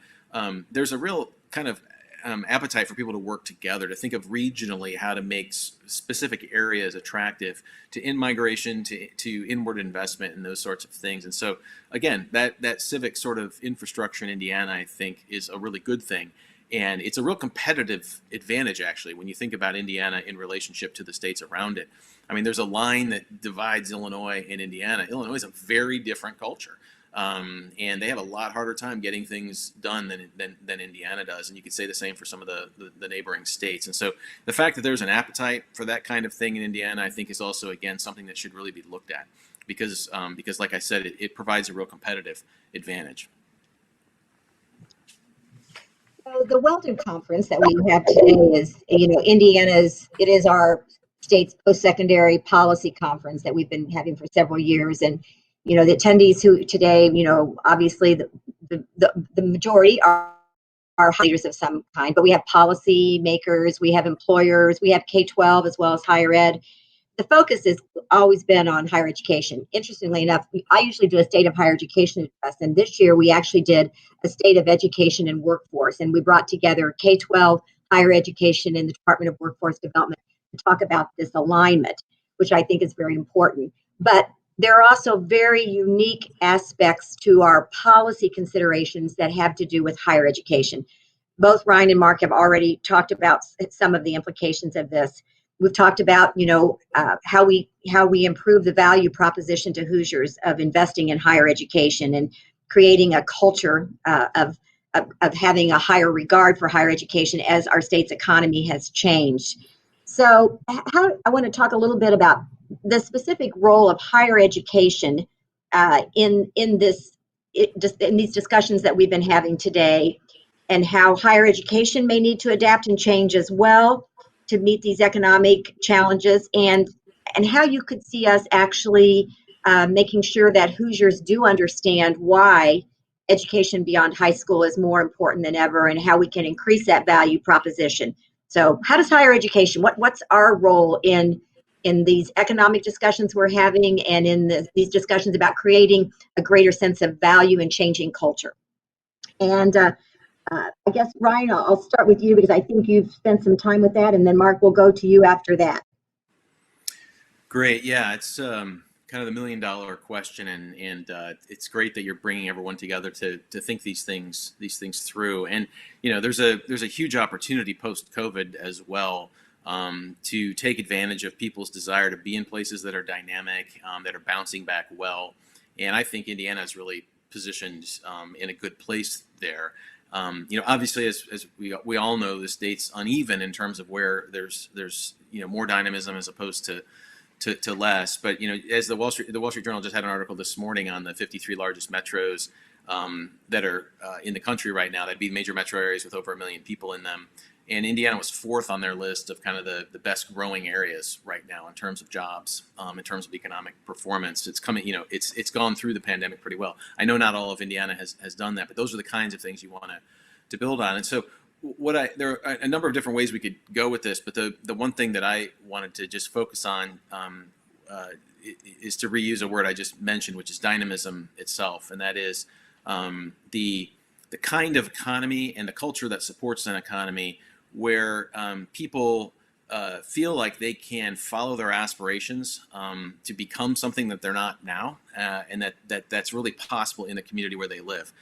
there's a real kind of appetite for people to work together, to think of regionally how to make specific areas attractive to in-migration, to inward investment and those sorts of things. And so, again, that civic sort of infrastructure in Indiana, I think, is a really good thing. And it's a real competitive advantage, actually, when you think about Indiana in relationship to the states around it. I mean, there's a line that divides Illinois and Indiana. Illinois is a very different culture. And they have a lot harder time getting things done than Indiana does. And you could say the same for some of the neighboring states. And so the fact that there's an appetite for that kind of thing in Indiana, I think, is also, again, something that should really be looked at because like I said, it provides a real competitive advantage. So the Weldon conference that we have today is, it is our state's post-secondary policy conference that we've been having for several years. And the attendees who today, obviously the majority are leaders of some kind, but we have policy makers, we have employers, we have K-12 as well as higher ed. The focus has always been on higher education. Interestingly enough, I usually do a state of higher education address, and this year we actually did a state of education and workforce, and we brought together K-12, higher education, and the Department of Workforce Development to talk about this alignment, which I think is very important. But there are also very unique aspects to our policy considerations that have to do with higher education. Both Ryan and Mark have already talked about some of the implications of this. We've talked about, how we improve the value proposition to Hoosiers of investing in higher education and creating a culture of having a higher regard for higher education as our state's economy has changed. So I want to talk a little bit about the specific role of higher education in these discussions that we've been having today, and how higher education may need to adapt and change as well to meet these economic challenges, and how you could see us actually making sure that Hoosiers do understand why education beyond high school is more important than ever, and how we can increase that value proposition. So how does higher education, what's our role in these economic discussions we're having, and in these discussions about creating a greater sense of value and changing culture? And I guess, Ryan, I'll start with you because I think you've spent some time with that, and then Mark, will go to you after that. Great. Yeah, it's kind of the million-dollar question, and it's great that you're bringing everyone together to think these things through. And there's a huge opportunity post-COVID as well to take advantage of people's desire to be in places that are dynamic, that are bouncing back well. And I think Indiana is really positioned in a good place there. Obviously, as we all know, the state's uneven in terms of where there's more dynamism as opposed to less. But as the Wall Street Journal just had an article this morning on the 53 largest metros that are in the country right now. That'd be major metro areas with over 1 million people in them. And Indiana was fourth on their list of kind of the best growing areas right now in terms of jobs, in terms of economic performance. It's coming, it's gone through the pandemic pretty well. I know not all of Indiana has done that, but those are the kinds of things you want to build on. And so there are a number of different ways we could go with this, but the one thing that I wanted to just focus on is to reuse a word I just mentioned, which is dynamism itself. And that is the kind of economy and the culture that supports an economy where people feel like they can follow their aspirations to become something that they're not now, and that's really possible in the community where they live.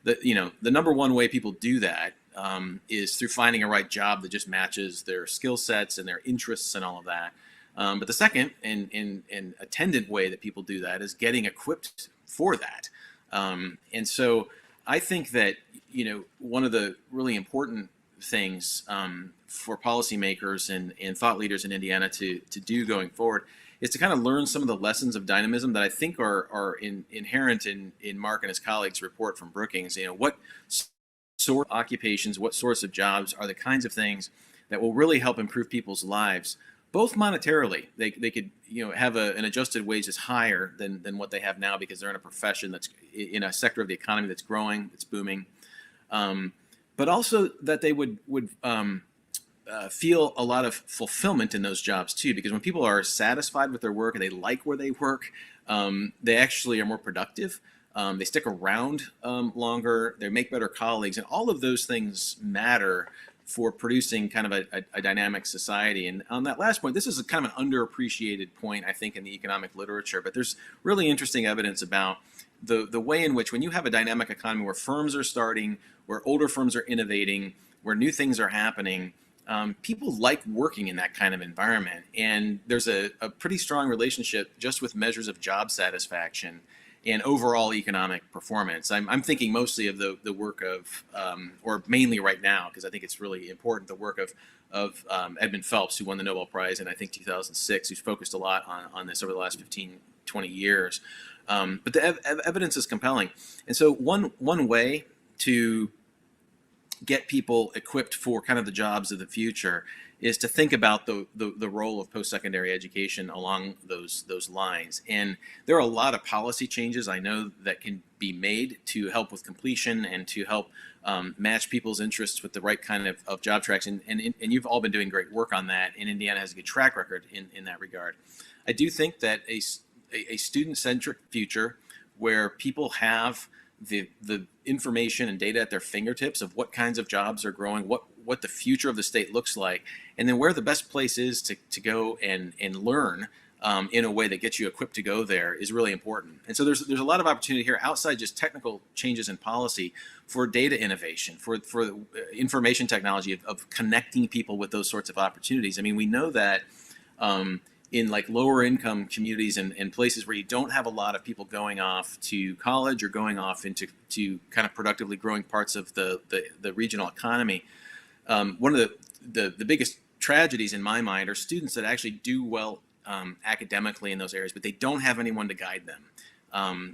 The number one way people do that is through finding a right job that just matches their skill sets and their interests and all of that. But the second and attendant way that people do that is getting equipped for that. And so I think that, one of the really important things for policymakers and thought leaders in Indiana to do going forward is to kind of learn some of the lessons of dynamism that I think are inherent in Mark and his colleagues' report from Brookings. What sort of occupations, what sorts of jobs are the kinds of things that will really help improve people's lives, both monetarily. They could have an adjusted wage that's higher than what they have now because they're in a profession that's in a sector of the economy that's growing, that's booming, but also that they would feel a lot of fulfillment in those jobs too, because when people are satisfied with their work and they like where they work, they actually are more productive. They stick around longer. They make better colleagues, and all of those things matter for producing kind of a dynamic society. And on that last point, this is a kind of an underappreciated point, I think, in the economic literature, but there's really interesting evidence about the way in which when you have a dynamic economy where firms are starting, where older firms are innovating, where new things are happening, people like working in that kind of environment. And there's a pretty strong relationship just with measures of job satisfaction and overall economic performance. I'm thinking mostly of the work of, or mainly right now, because I think it's really important, the work of Edmund Phelps, who won the Nobel Prize in, I think, 2006, who's focused a lot on this over the last 15, 20 years. But the evidence is compelling. And so one way to get people equipped for kind of the jobs of the future is to think about the role of post-secondary education along those lines. And there are a lot of policy changes I know that can be made to help with completion and to help match people's interests with the right kind of job tracks. And you've all been doing great work on that, and Indiana has a good track record in that regard. I do think that a student-centric future where people have the information and data at their fingertips of what kinds of jobs are growing, what the future of the state looks like, and then where the best place is to go and learn in a way that gets you equipped to go there is really important. And so there's a lot of opportunity here outside just technical changes in policy for data innovation, for information technology of connecting people with those sorts of opportunities. I mean, we know that in like lower income communities and places where you don't have a lot of people going off to college or going off into kind of productively growing parts of the regional economy, one of the biggest tragedies in my mind are students that actually do well academically in those areas, but they don't have anyone to guide them.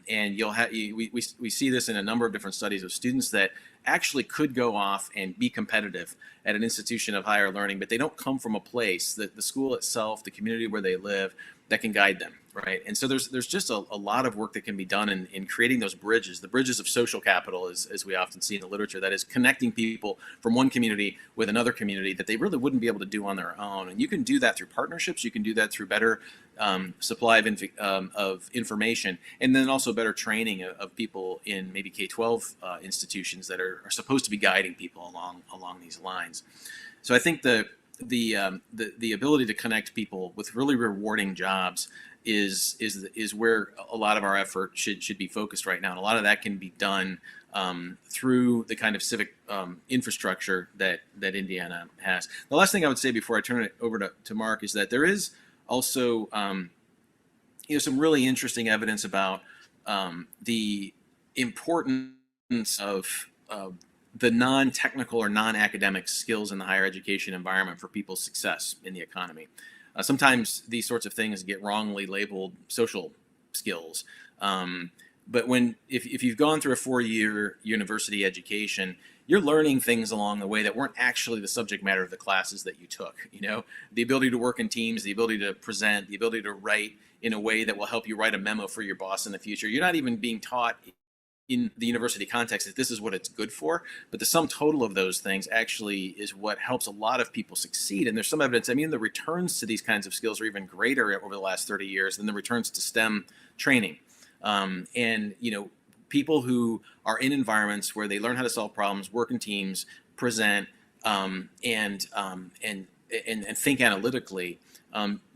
And we see this in a number of different studies of students that actually could go off and be competitive at an institution of higher learning, but they don't come from a place, that the school itself, the community where they live, that can guide them, right? And so there's just a lot of work that can be done in creating those bridges, the bridges of social capital, as we often see in the literature, that is connecting people from one community with another community that they really wouldn't be able to do on their own. And you can do that through partnerships, you can do that through better supply of information, and then also better training of people in maybe K-12 institutions that are supposed to be guiding people along these lines. So I think the ability to connect people with really rewarding jobs is where a lot of our effort should be focused right now, and a lot of that can be done through the kind of civic infrastructure that Indiana has. The last thing I would say before I turn it over to Mark is that there is also some really interesting evidence about the importance of the non-technical or non-academic skills in the higher education environment for people's success in the economy. Sometimes these sorts of things get wrongly labeled social skills. But if you've gone through a 4-year university education, you're learning things along the way that weren't actually the subject matter of the classes that you took. The ability to work in teams, the ability to present, the ability to write in a way that will help you write a memo for your boss in the future. You're not even being taught in the university context that this is what it's good for, but the sum total of those things actually is what helps a lot of people succeed. And there's some evidence, the returns to these kinds of skills are even greater over the last 30 years than the returns to STEM training. People who are in environments where they learn how to solve problems, work in teams, present, and think analytically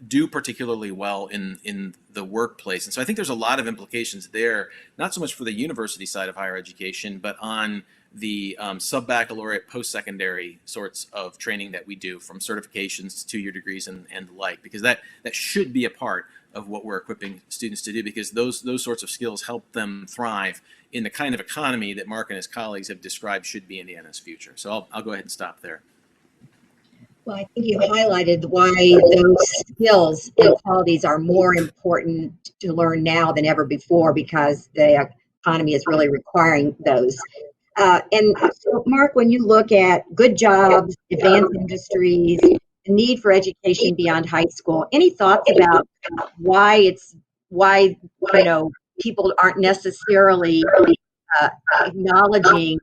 do particularly well in the workplace. And so I think there's a lot of implications there, not so much for the university side of higher education, but on the sub-baccalaureate, post-secondary sorts of training that we do, from certifications to 2-year degrees and the like, because that should be a part of what we're equipping students to do, because those sorts of skills help them thrive in the kind of economy that Mark and his colleagues have described should be Indiana's future. So I'll go ahead and stop there. Well, I think you highlighted why those skills and qualities are more important to learn now than ever before, because the economy is really requiring those. And so, Mark, when you look at good jobs, advanced industries, the need for education beyond high school, any thoughts about why people aren't necessarily acknowledging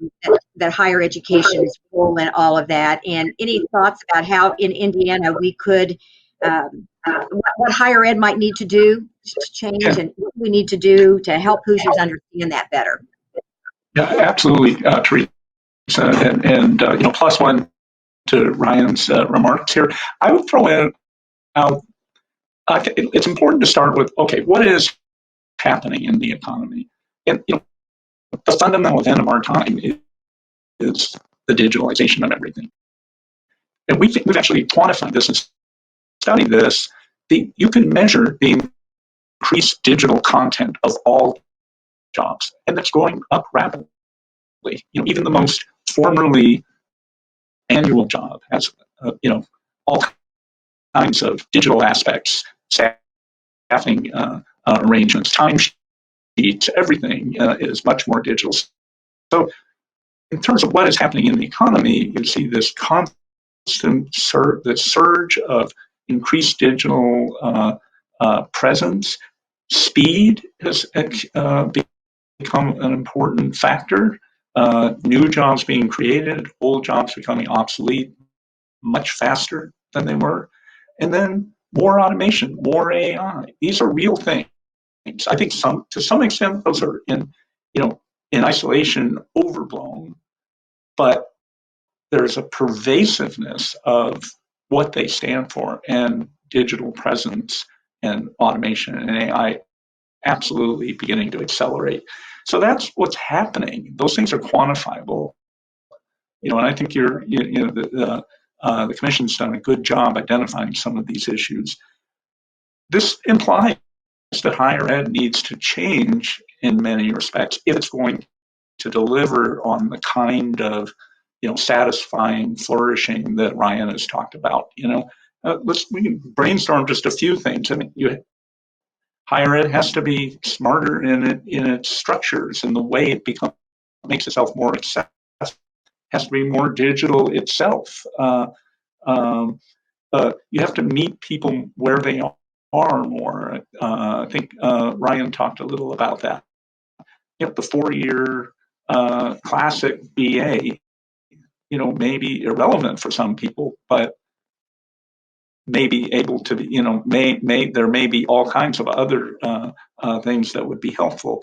that higher education's role in all of that, and any thoughts about how in Indiana we could, what higher ed might need to do to change, and what we need to do to help Hoosiers understand that better? Yeah, absolutely, Teresa, and plus one to Ryan's remarks here. I would throw in it's important to start with, okay, what is happening in the economy? And the fundamental event of our time is the digitalization of everything. And we've actually quantified this and studied this. You can measure the increased digital content of all jobs, and that's going up rapidly. Even the most formerly manual job has, all kinds of digital aspects, staffing arrangements, time sheets, everything is much more digital. So in terms of what is happening in the economy, you see this constant surge of increased digital presence. Speed has become an important factor. New jobs being created, old jobs becoming obsolete much faster than they were. And then more automation, more AI. These are real things. I think to some extent those are in isolation overblown, but there's a pervasiveness of what they stand for, and digital presence and automation and AI absolutely beginning to accelerate. So that's what's happening. Those things are quantifiable, and I think the commission's done a good job identifying some of these issues. This implies that higher ed needs to change in many respects if it's going to deliver on the kind of satisfying flourishing that Ryan has talked about. We can brainstorm just a few things. I mean, higher ed has to be smarter in its structures and the way it makes itself more accessible. Has to be more digital itself. You have to meet people where they are more. I think Ryan talked a little about that. The 4-year classic BA, may be irrelevant for some people, but may be able to be, there may be all kinds of other things that would be helpful.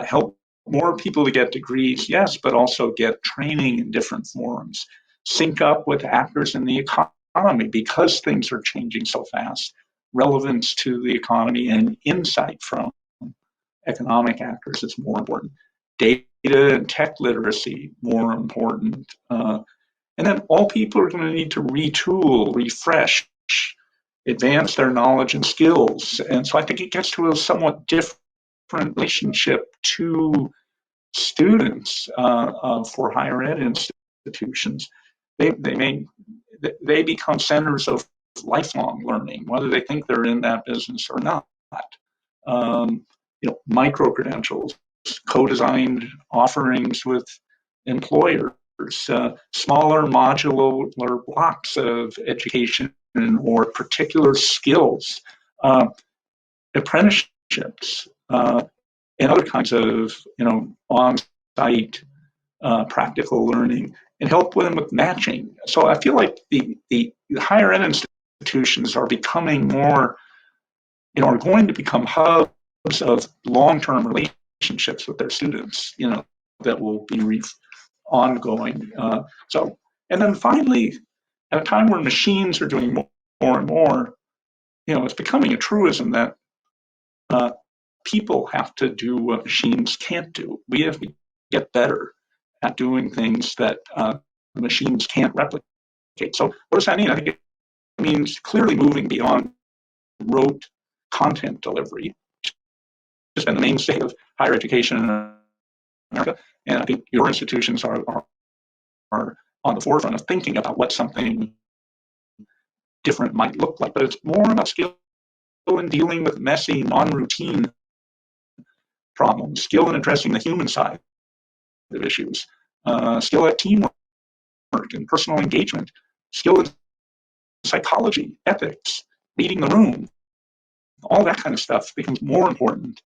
Help more people to get degrees, yes, but also get training in different forms. Sync up with actors in the economy because things are changing so fast. Relevance to the economy and insight from economic actors is more important. Data and tech literacy, more important. And then all people are going to need to retool, refresh, advance their knowledge and skills. And so I think it gets to a somewhat different relationship to students for higher ed institutions. They become centers of lifelong learning, whether they think they're in that business or not. Micro credentials, co-designed offerings with employers, smaller modular blocks of education or particular skills, apprenticeships, and other kinds of on-site practical learning, and help them with matching. So I feel like the higher ed institutions are becoming more, are going to become hubs of long-term relationships with their students, that will be ongoing. So And then finally, at a time where machines are doing more and more, it's becoming a truism that people have to do what machines can't do. We have to get better at doing things that the machines can't replicate. So what does that mean? I think it means clearly moving beyond rote content delivery. It's been the mainstay of higher education in America, and I think your institutions are on the forefront of thinking about what something different might look like. But it's more about skill in dealing with messy, non-routine problems, skill in addressing the human side of issues, skill at teamwork and personal engagement, skill in psychology, ethics, reading the room. All that kind of stuff becomes more important,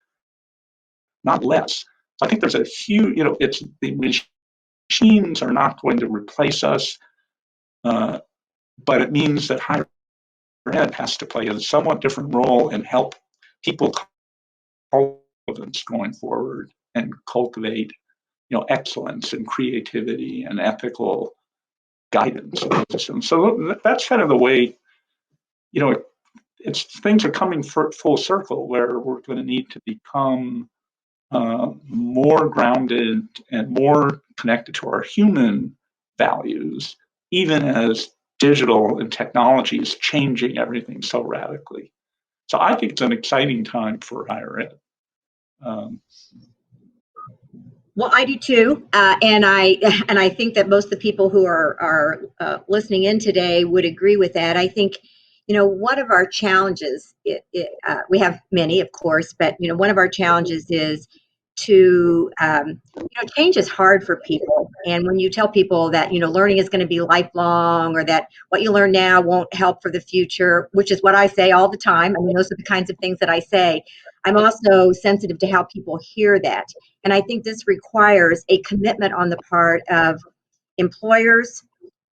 not less. So I think there's a huge, it's the machines are not going to replace us, but it means that higher ed has to play a somewhat different role and help people confidence going forward and cultivate, excellence and creativity and ethical guidance in the system. So that's kind of the way, it's things are coming full circle where we're going to need to become more grounded and more connected to our human values, even as digital and technology is changing everything so radically. So I think it's an exciting time for higher ed. Well, I do too, and I think that most of the people who are listening in today would agree with that. I think, one of our challenges, we have many, of course, but one of our challenges is to, change is hard for people. And when you tell people that learning is going to be lifelong, or that what you learn now won't help for the future, which is what I say all the time. I mean, those are the kinds of things that I say. I'm also sensitive to how people hear that. And I think this requires a commitment on the part of employers,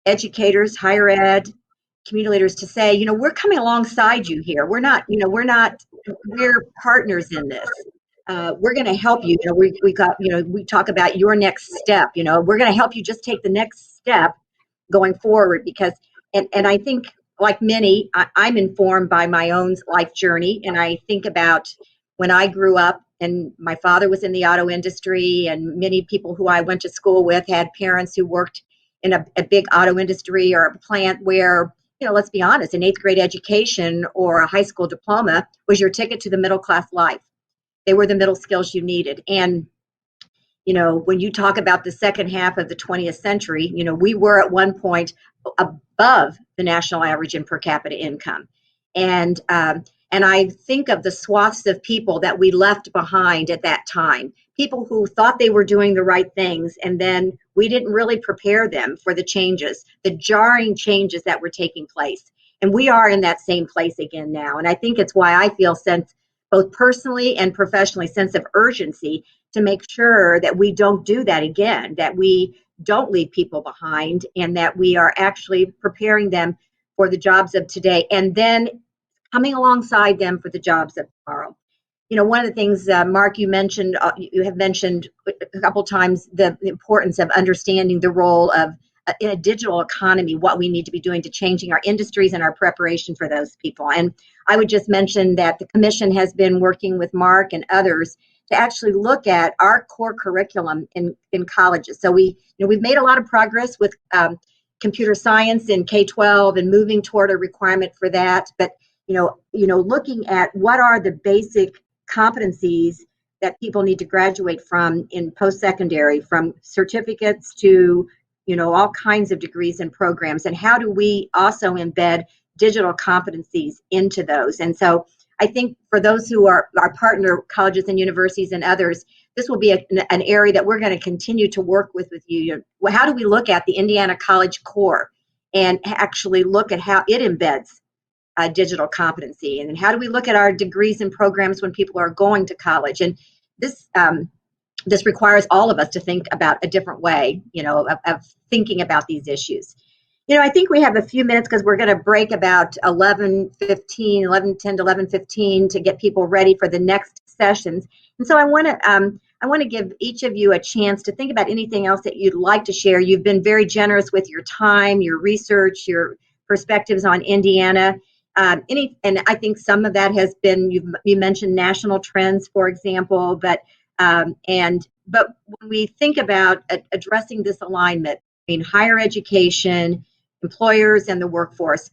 educators, higher ed, community leaders to say, we're coming alongside you here. We're partners in this. We're going to help you. We talk about your next step. We're going to help you just take the next step going forward, because, and I think, like many, I'm informed by my own life journey. And I think about when I grew up, and my father was in the auto industry, and many people who I went to school with had parents who worked in a big auto industry or a plant where, let's be honest, an 8th grade education or a high school diploma was your ticket to the middle class life. They were the middle skills you needed. And when you talk about the second half of the 20th century, we were at one point above the national average in per capita income. And I think of the swaths of people that we left behind at that time, people who thought they were doing the right things, and then we didn't really prepare them for the changes, the jarring changes that were taking place. And we are in that same place again now. And I think it's why I feel both personally and professionally, sense of urgency to make sure that we don't do that again, that we don't leave people behind, and that we are actually preparing them for the jobs of today, and then coming alongside them for the jobs of tomorrow. One of the things, Mark, you have mentioned a couple times the importance of understanding the role of in a digital economy, what we need to be doing to changing our industries and our preparation for those people. And I would just mention that the Commission has been working with Mark and others to actually look at our core curriculum in colleges. So we've made a lot of progress with computer science in K-12 and moving toward a requirement for that. But looking at what are the basic competencies that people need to graduate from in post-secondary, from certificates to all kinds of degrees and programs, and how do we also embed digital competencies into those. And so I think for those who are our partner colleges and universities and others, this will be an area that we're going to continue to work with you. How do we look at the Indiana College Core and actually look at how it embeds digital competency? And then how do we look at our degrees and programs when people are going to college? And this requires all of us to think about a different way, of thinking about these issues. I think we have a few minutes because we're going to break about 11:10 to 11:15 to get people ready for the next sessions. And so I want I want to give each of you a chance to think about anything else that you'd like to share. You've been very generous with your time, your research, your perspectives on Indiana. And I think some of that has been, you mentioned national trends, for example, but when we think about addressing this alignment between higher education, employers, and the workforce,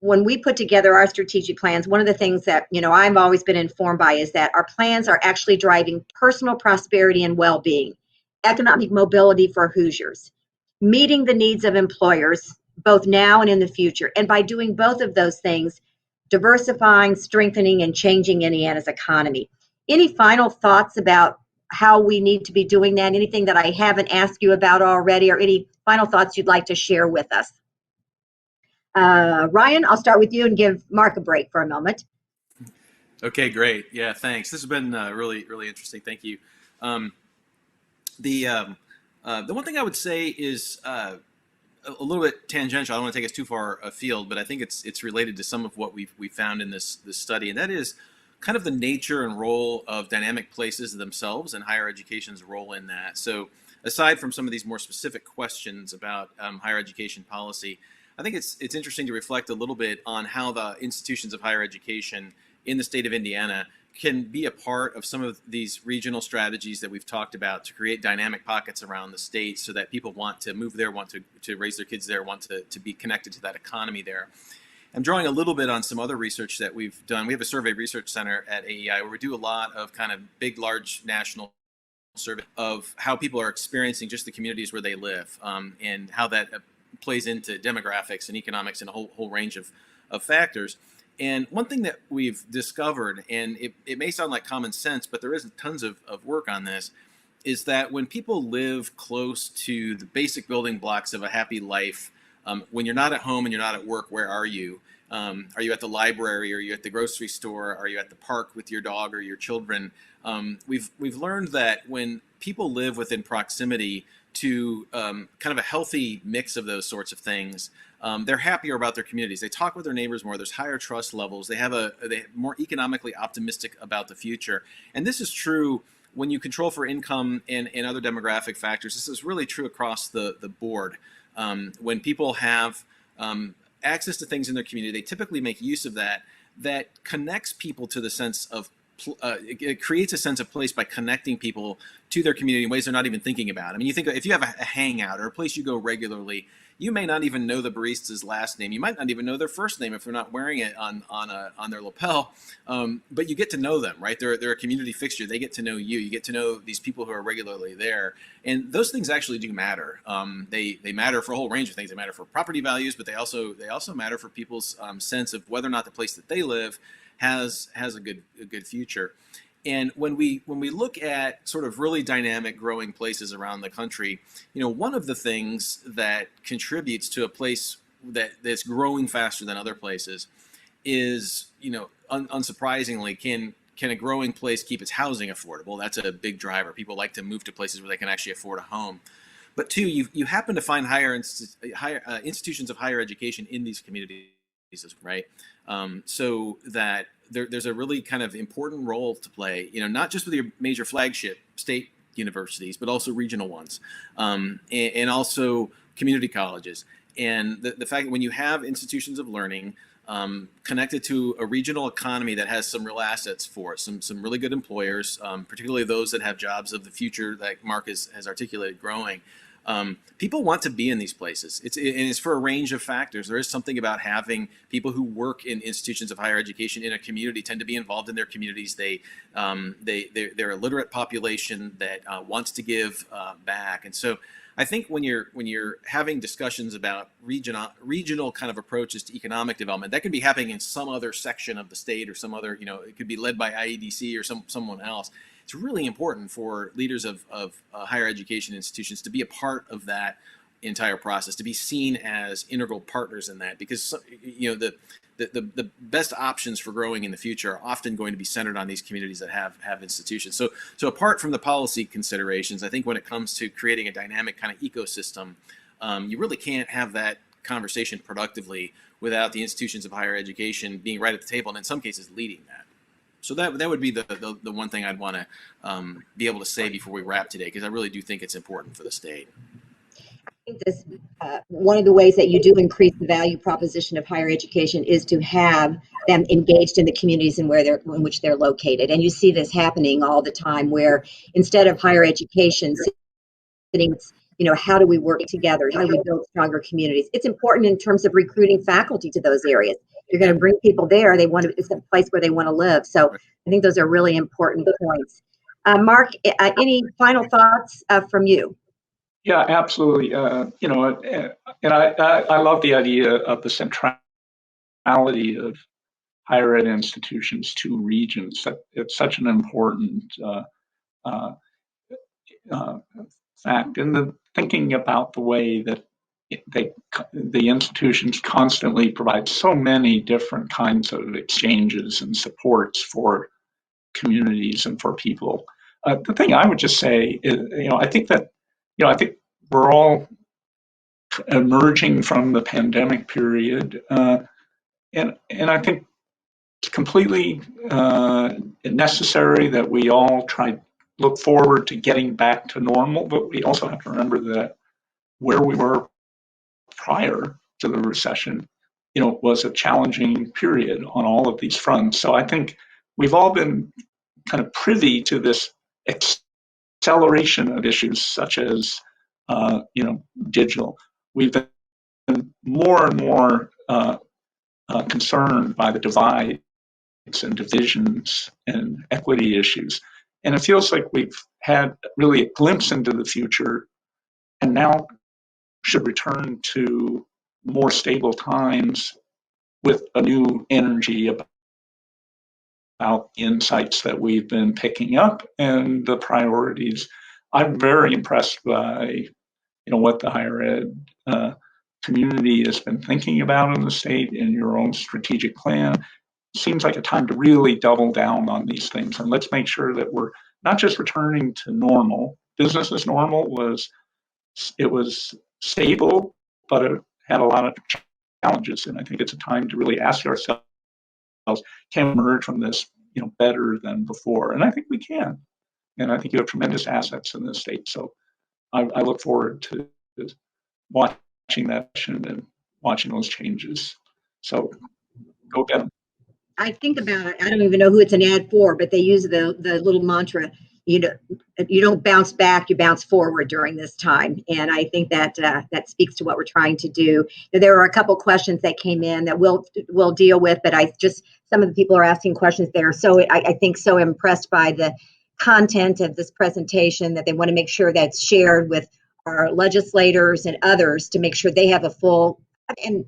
when we put together our strategic plans, one of the things that I've always been informed by is that our plans are actually driving personal prosperity and well-being, economic mobility for Hoosiers, meeting the needs of employers both now and in the future. And by doing both of those things, diversifying, strengthening, and changing Indiana's economy. Any final thoughts about how we need to be doing that? Anything that I haven't asked you about already, or any final thoughts you'd like to share with us? Ryan, I'll start with you and give Mark a break for a moment. Okay, great. Yeah, thanks. This has been really, really interesting. Thank you. The one thing I would say is a little bit tangential. I don't want to take us too far afield, but I think it's related to some of what we found in this study, and that is kind of the nature and role of dynamic places themselves and higher education's role in that. So aside from some of these more specific questions about higher education policy, I think it's interesting to reflect a little bit on how the institutions of higher education in the state of Indiana can be a part of some of these regional strategies that we've talked about to create dynamic pockets around the state so that people want to move there, want to raise their kids there, want to be connected to that economy there. I'm drawing a little bit on some other research that we've done. We have a survey research center at AEI where we do a lot of kind of big, large national survey of how people are experiencing just the communities where they live, and how that plays into demographics and economics and a whole range of factors. And one thing that we've discovered, and it may sound like common sense, but there is tons of work on this, is that when people live close to the basic building blocks of a happy life, when you're not at home and you're not at work, where are you? Are you at the library? Are you at the grocery store? Are you at the park with your dog or your children? We've learned that when people live within proximity to kind of a healthy mix of those sorts of things, they're happier about their communities. They talk with their neighbors more. There's higher trust levels. They're more economically optimistic about the future. And this is true when you control for income and other demographic factors. This is really true across the board. When people have access to things in their community, they typically make use of that connects people to the sense of it creates a sense of place by connecting people to their community in ways they're not even thinking about. I mean, you think if you have a hangout or a place you go regularly, you may not even know the barista's last name. You might not even know their first name if they're not wearing it on their lapel. But you get to know them, right? They're a community fixture. They get to know you. You get to know these people who are regularly there, and those things actually do matter. They matter for a whole range of things. They matter for property values, but they also matter for people's sense of whether or not the place that they live has a good future. And when we look at sort of really dynamic growing places around the country, one of the things that contributes to a place that's growing faster than other places is, unsurprisingly, can a growing place keep its housing affordable? That's a big driver. People like to move to places where they can actually afford a home. But two, you happen to find institutions of higher education in these communities, right? So that there's a really kind of important role to play, not just with your major flagship state universities, but also regional ones, and also community colleges. And the fact that when you have institutions of learning connected to a regional economy that has some real assets for it, some really good employers, particularly those that have jobs of the future that Mark has articulated growing, people want to be in these places. It's for a range of factors. There is something about having people who work in institutions of higher education in a community tend to be involved in their communities. They're a literate population that wants to give back. And so I think when you're having discussions about regional kind of approaches to economic development, that can be happening in some other section of the state or some other, it could be led by IEDC or someone else. It's really important for leaders of higher education institutions to be a part of that entire process, to be seen as integral partners in that, because the best options for growing in the future are often going to be centered on these communities that have institutions. So apart from the policy considerations, I think when it comes to creating a dynamic kind of ecosystem, you really can't have that conversation productively without the institutions of higher education being right at the table and in some cases leading that. So that would be the one thing I'd want to be able to say before we wrap today, because I really do think it's important for the state. Think this, one of the ways that you do increase the value proposition of higher education is to have them engaged in the communities in which they're located. And you see this happening all the time, where instead of higher education sitting, how do we work together? How do we build stronger communities? It's important in terms of recruiting faculty to those areas. You're going to bring people there. It's a place where they want to live. So I think those are really important points. Mark, any final thoughts from you? Yeah, absolutely. And I love the idea of the centrality of higher ed institutions to regions. It's such an important uh, fact. And the thinking about the way that the institutions constantly provide so many different kinds of exchanges and supports for communities and for people. The thing I would just say is, I think that, I think we're all emerging from the pandemic period, and I think it's completely necessary that we all look forward to getting back to normal. But we also have to remember that where we were prior to the recession, was a challenging period on all of these fronts. So I think we've all been kind of privy to this acceleration of issues such as, digital. We've been more and more concerned by the divides and divisions and equity issues. And it feels like we've had really a glimpse into the future and now should return to more stable times with a new energy about insights that we've been picking up and the priorities. I'm very impressed by what the higher ed community has been thinking about in the state in your own strategic plan. Seems like a time to really double down on these things, and let's make sure that we're not just returning to normal. Business as normal was stable, but it had a lot of challenges, and I think it's a time to really ask ourselves, can we emerge from this better than before? And I think we can, and I think you have tremendous assets in this state. So I look forward to watching that and watching those changes. So go get them. I think about it. I don't even know who it's an ad for, but they use the little mantra, you don't bounce back, you bounce forward during this time. And I think that that speaks to what we're trying to do. There are a couple questions that came in that we'll deal with, but some of the people are asking questions there. So I think so impressed by the content of this presentation that they want to make sure that's shared with our legislators and others to make sure they have a full and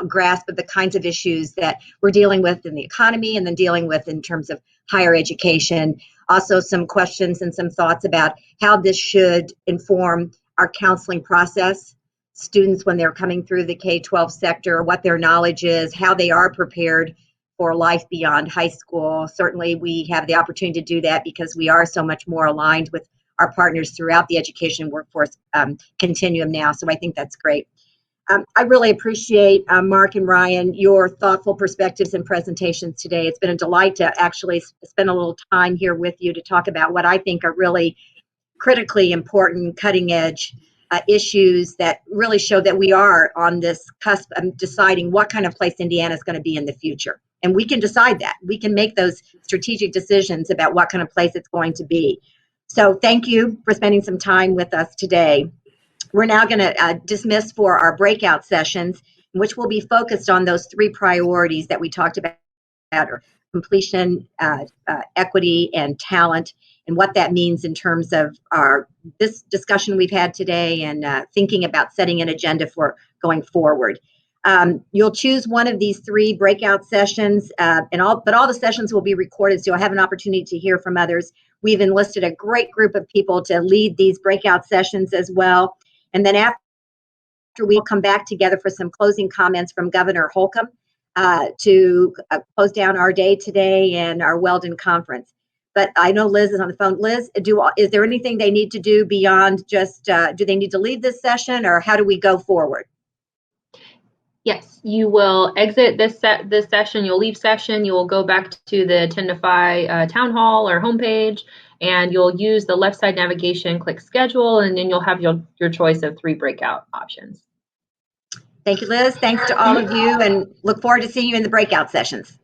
grasp of the kinds of issues that we're dealing with in the economy and then dealing with in terms of higher education. Also some questions and some thoughts about how this should inform our counseling process, students when they're coming through the K-12 sector, what their knowledge is, how they are prepared for life beyond high school. Certainly we have the opportunity to do that because we are so much more aligned with our partners throughout the education workforce continuum now. So I think that's great. I really appreciate, Mark and Ryan, your thoughtful perspectives and presentations today. It's been a delight to actually spend a little time here with you to talk about what I think are really critically important, cutting edge issues that really show that we are on this cusp of deciding what kind of place Indiana is going to be in the future. And we can decide that. We can make those strategic decisions about what kind of place it's going to be. So thank you for spending some time with us today. We're now going to dismiss for our breakout sessions, which will be focused on those three priorities that we talked about, completion, equity, and talent, and what that means in terms of this discussion we've had today and thinking about setting an agenda for going forward. You'll choose one of these three breakout sessions, but all the sessions will be recorded, so you'll have an opportunity to hear from others. We've enlisted a great group of people to lead these breakout sessions as well. And then after, we'll come back together for some closing comments from Governor Holcomb to close down our day today and our Weldon conference. But I know Liz is on the phone. Liz, is there anything they need to do beyond just, do they need to leave this session, or how do we go forward? Yes, you will exit this session. You'll leave session. You will go back to the Attendify town hall or homepage, and you'll use the left side navigation, click schedule, and then you'll have your choice of 3 breakout options. Thank you, Liz. Thanks to all of you, and look forward to seeing you in the breakout sessions.